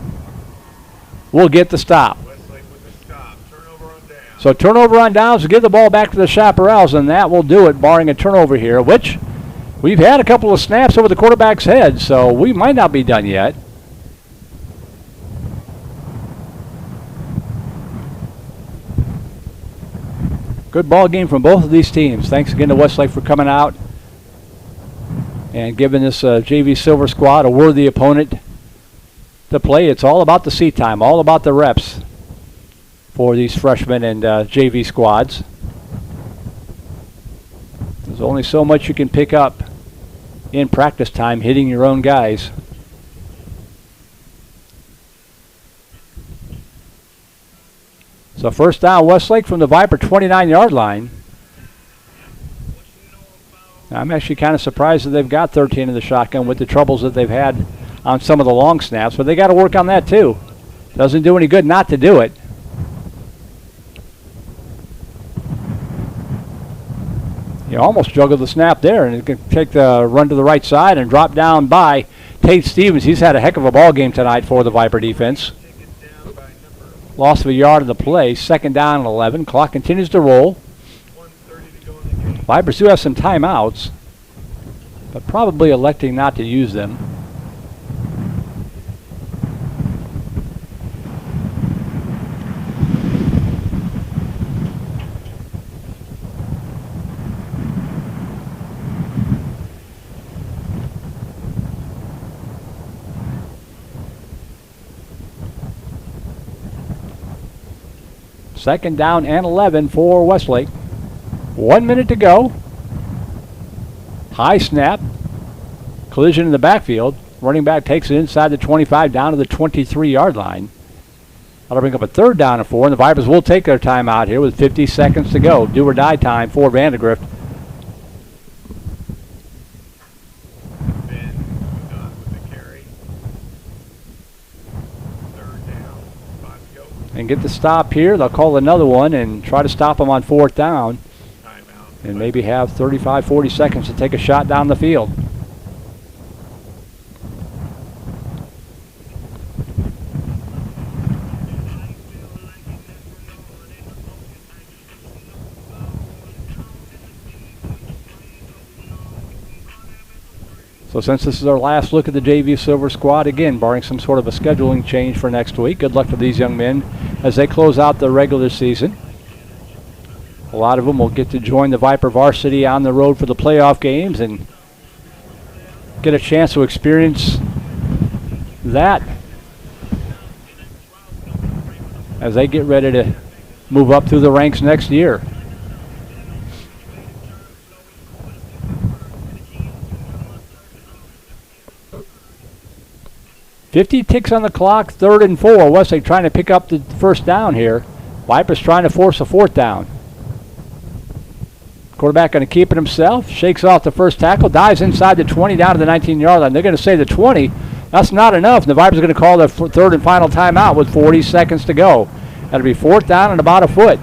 will get the stop. So turnover on downs to give the ball back to the Chaparrals, and that will do it, barring a turnover here, which we've had a couple of snaps over the quarterback's head, so we might not be done yet. Good ball game from both of these teams. Thanks again to Westlake for coming out and giving this JV Silver squad a worthy opponent to play. It's all about the seat time, all about the reps for these freshmen and JV squads. There's only so much you can pick up in practice time hitting your own guys. So first down, Westlake from the Viper 29-yard line. I'm actually kind of surprised that they've got 13 in the shotgun with the troubles that they've had on some of the long snaps, but they got to work on that too. Doesn't do any good not to do it. You almost juggled the snap there, and it can take the run to the right side and drop down by Tate Stevens. He's had a heck of a ball game tonight for the Viper defense. Loss of a yard in the play. 2nd down and 11. Clock continues to roll. Vipers do have some timeouts, but probably electing not to use them. Second down and 11 for Westlake. 1 minute to go. High snap. Collision in the backfield. Running back takes it inside the 25 down to the 23-yard line. That'll bring up a 3rd down and 4, and the Vipers will take their time out here with 50 seconds to go. Do or die time for Vandegrift. And get the stop here. They'll call another one and try to stop them on 4th down. And maybe have 35, 40 seconds to take a shot down the field. So since this is our last look at the JV Silver squad, again, barring some sort of a scheduling change for next week, good luck to these young men as they close out the regular season. A lot of them will get to join the Viper varsity on the road for the playoff games and get a chance to experience that as they get ready to move up through the ranks next year. .50 ticks on the clock, 3rd and 4. Westlake trying to pick up the first down here. Vipers trying to force a 4th down. Quarterback going to keep it himself. Shakes off the first tackle. Dives inside the 20 down to the 19-yard line. They're going to say the 20. That's not enough. And the Vipers are going to call their 3rd and final timeout with 40 seconds to go. That'll be 4th down and about a foot.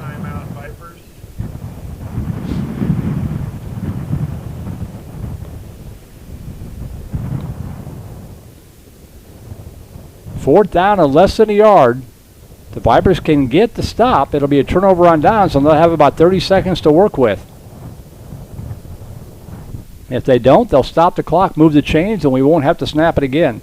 4th down and less than a yard. The Vipers can get the stop. It'll be a turnover on downs, and they'll have about 30 seconds to work with. If they don't, they'll stop the clock, move the chains, and we won't have to snap it again.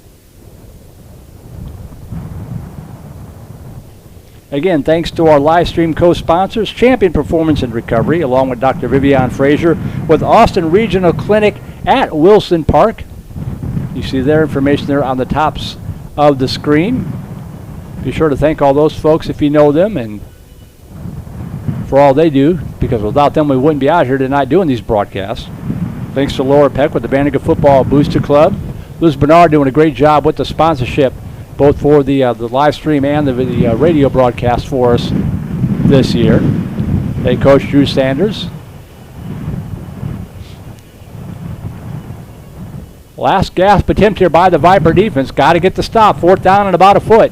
Again, thanks to our live stream co-sponsors, Champion Performance and Recovery, along with Dr. Vivian Frazier with Austin Regional Clinic at Wilson Park. You see their information there on the tops of the screen. Be sure to thank all those folks if you know them and for all they do, because without them we wouldn't be out here tonight doing these broadcasts. Thanks to Laura Peck with the VANDEGRIFT Football Booster Club. Liz Bernard doing a great job with the sponsorship, both for the live stream and the radio broadcast for us this year. Head coach Drew Sanders. Last gasp attempt here by the Viper defense. Got to get the stop. 4th down and about a foot.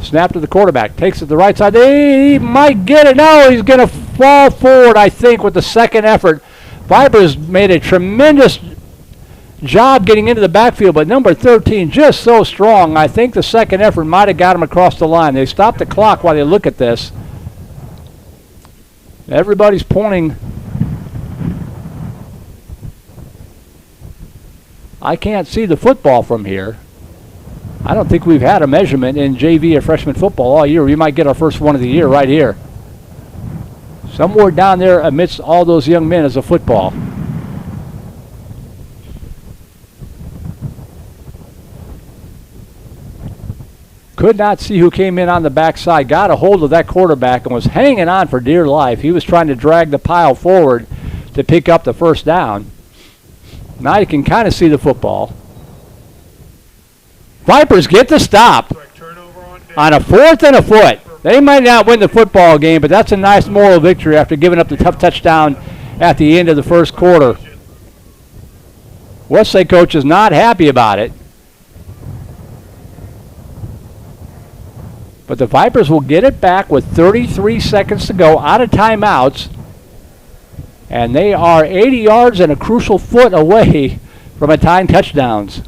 Snap to the quarterback. Takes it to the right side. He might get it. No, he's going to fall forward, I think, with the second effort. Vipers made a tremendous job getting into the backfield, but number 13 just so strong. I think the second effort might have got him across the line. They stopped the clock while they look at this. Everybody's pointing. I can't see the football from here. I don't think we've had a measurement in JV or freshman football all year. We might get our first one of the year right here. Somewhere down there amidst all those young men is a football. Could not see who came in on the backside. Got a hold of that quarterback and was hanging on for dear life. He was trying to drag the pile forward to pick up the first down. Now you can kind of see the football. Vipers get the stop on a 4th and a foot. They might not win the football game, but that's a nice moral victory after giving up the tough touchdown at the end of the first quarter. Westlake coach is not happy about it. But the Vipers will get it back with 33 seconds to go out of timeouts. And they are 80 yards and a crucial foot away from a tying touchdowns.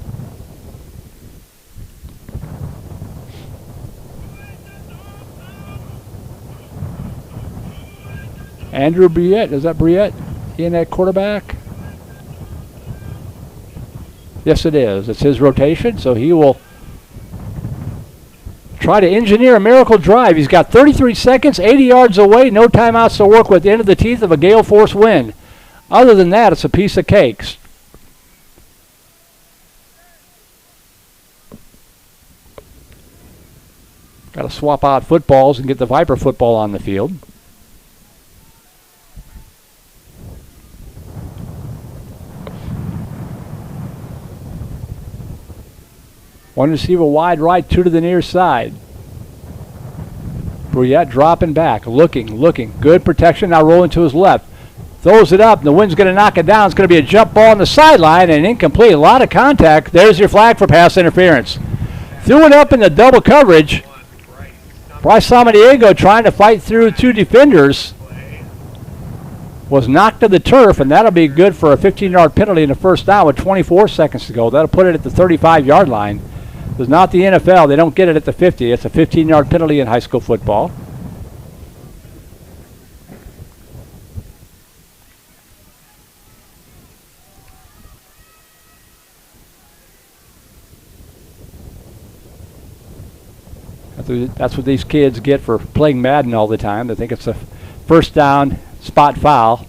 Andrew Briette, is that Briette in at quarterback? Yes, it is. It's his rotation, so he will try to engineer a miracle drive. He's got 33 seconds, 80 yards away, no timeouts to work with, into the teeth of a gale force wind. Other than that, it's a piece of cake. Got to swap out footballs and get the Viper football on the field. One receiver wide right, 2 to the near side. Briette dropping back, looking. Good protection, now rolling to his left. Throws it up, and the wind's going to knock it down. It's going to be a jump ball on the sideline and incomplete. A lot of contact. There's your flag for pass interference. Threw it up in the double coverage. Bryce Samaniego trying to fight through 2 defenders. Was knocked to the turf, and that'll be good for a 15-yard penalty in the first down with 24 seconds to go. That'll put it at the 35-yard line. It's not the NFL. They don't get it at the 50. It's a 15-yard penalty in high school football. That's what these kids get for playing Madden all the time. They think it's a first down spot foul.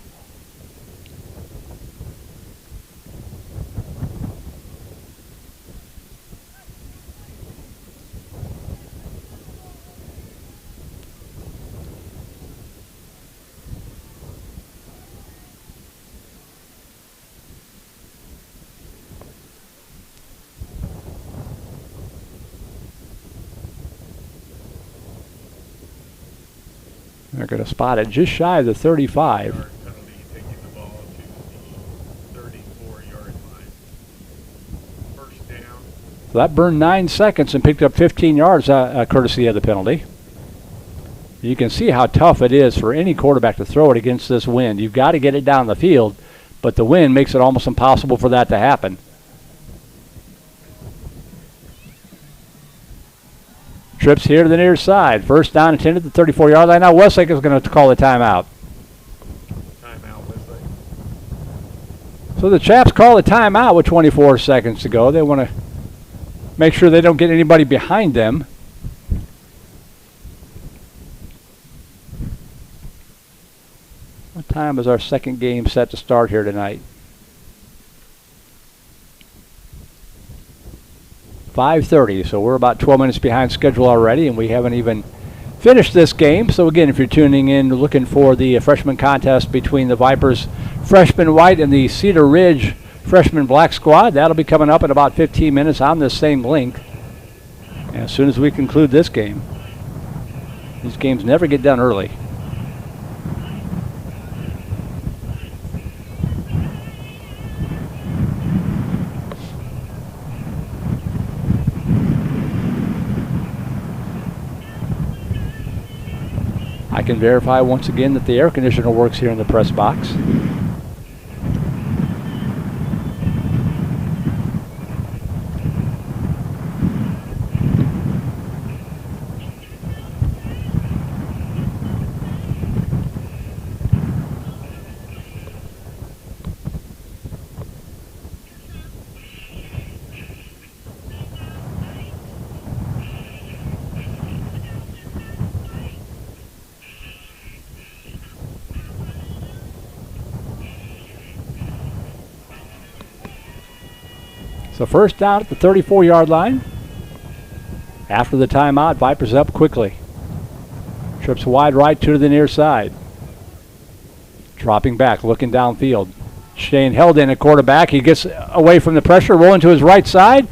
They're going to spot it just shy of the 35. So that burned 9 seconds and picked up 15 yards courtesy of the penalty. You can see how tough it is for any quarterback to throw it against this wind. You've got to get it down the field, but the wind makes it almost impossible for that to happen. Trips here to the near side. First down and 10 at the 34-yard line. Now Westlake is going to call the timeout. Timeout, Westlake. So the Chaps call the timeout with 24 seconds to go. They want to make sure they don't get anybody behind them. What time is our second game set to start here tonight? 5:30, so we're about 12 minutes behind schedule already, and we haven't even finished this game. So again, if you're tuning in looking for the freshman contest between the Vipers freshman white and the Cedar Ridge freshman black squad, that'll be coming up in about 15 minutes on this same link. And as soon as we conclude this game, these games never get done early. I can verify once again that the air conditioner works here in the press box. So first down at the 34-yard line. After the timeout, Vipers up quickly. Trips wide right to the near side. Dropping back, looking downfield. Shane held in at quarterback. He gets away from the pressure, rolling to his right side.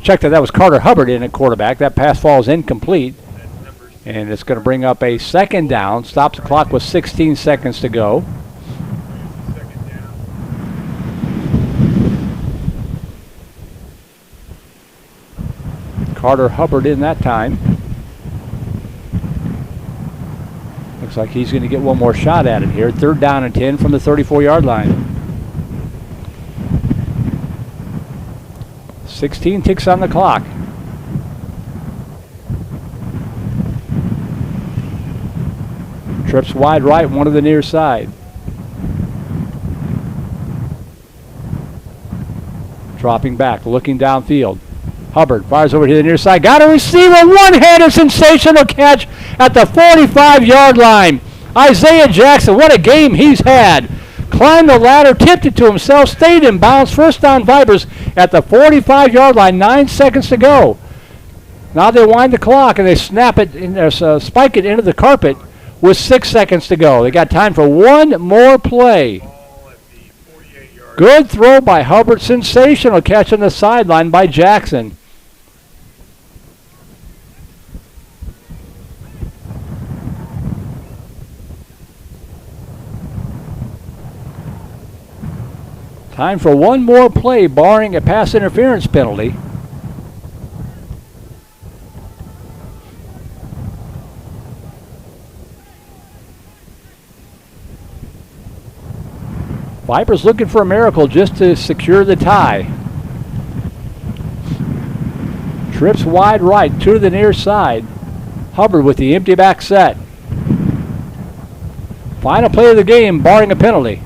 Check that was Carter Hubbard in at quarterback. That pass falls incomplete. And it's going to bring up a second down. Stops the clock with 16 seconds to go. Carter Hubbard in that time. Looks like he's going to get one more shot at it here. Third down and 10 from the 34-yard line. 16 ticks on the clock. Trips wide right, one to the near side. Dropping back, looking downfield. Hubbard fires over to the near side. Got a receiver. One-handed sensational catch at the 45-yard line. Isaiah Jackson, what a game he's had. Climbed the ladder, tipped it to himself, stayed in bounds. First down Vipers at the 45-yard line. 9 seconds to go. Now they wind the clock and they snap it, spike it into the carpet with 6 seconds to go. They got time for one more play. Good throw by Hubbard. Sensational catch on the sideline by Jackson. Time for one more play, barring a pass interference penalty. Vipers looking for a miracle just to secure the tie. Trips wide right to the near side. Hubbard with the empty back set. Final play of the game, barring a penalty.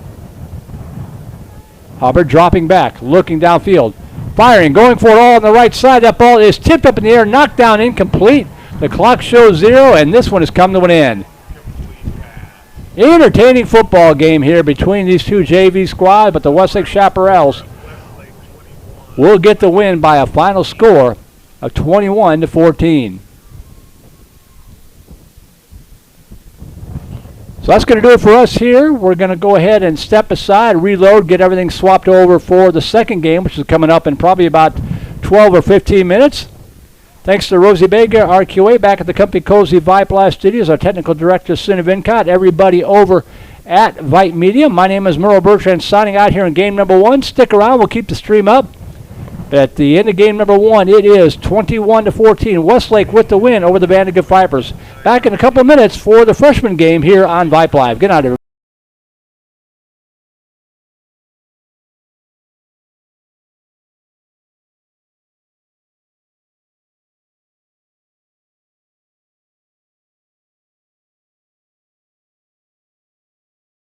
Hubbard dropping back, looking downfield. Firing, going for it all on the right side. That ball is tipped up in the air, knocked down, incomplete. The clock shows 0, and this one has come to an end. Entertaining football game here between these two JV squads, but the Westlake Chaparrals will get the win by a final score of 21-14. So that's going to do it for us here. We're going to go ahead and step aside, reload, get everything swapped over for the second game, which is coming up in probably about 12 or 15 minutes. Thanks to Rosie Baker, RQA, back at the Company Cozy Vype Live Studios, our technical director, Cindy Vincott, everybody over at Vype Media. My name is Merle Bertrand, signing out here in game number 1. Stick around. We'll keep the stream up. At the end of game number 1, it is 21-14. Westlake with the win over the VANDEGRIFT Vipers. Back in a couple of minutes for the freshman game here on Vype Live. Good night, everybody.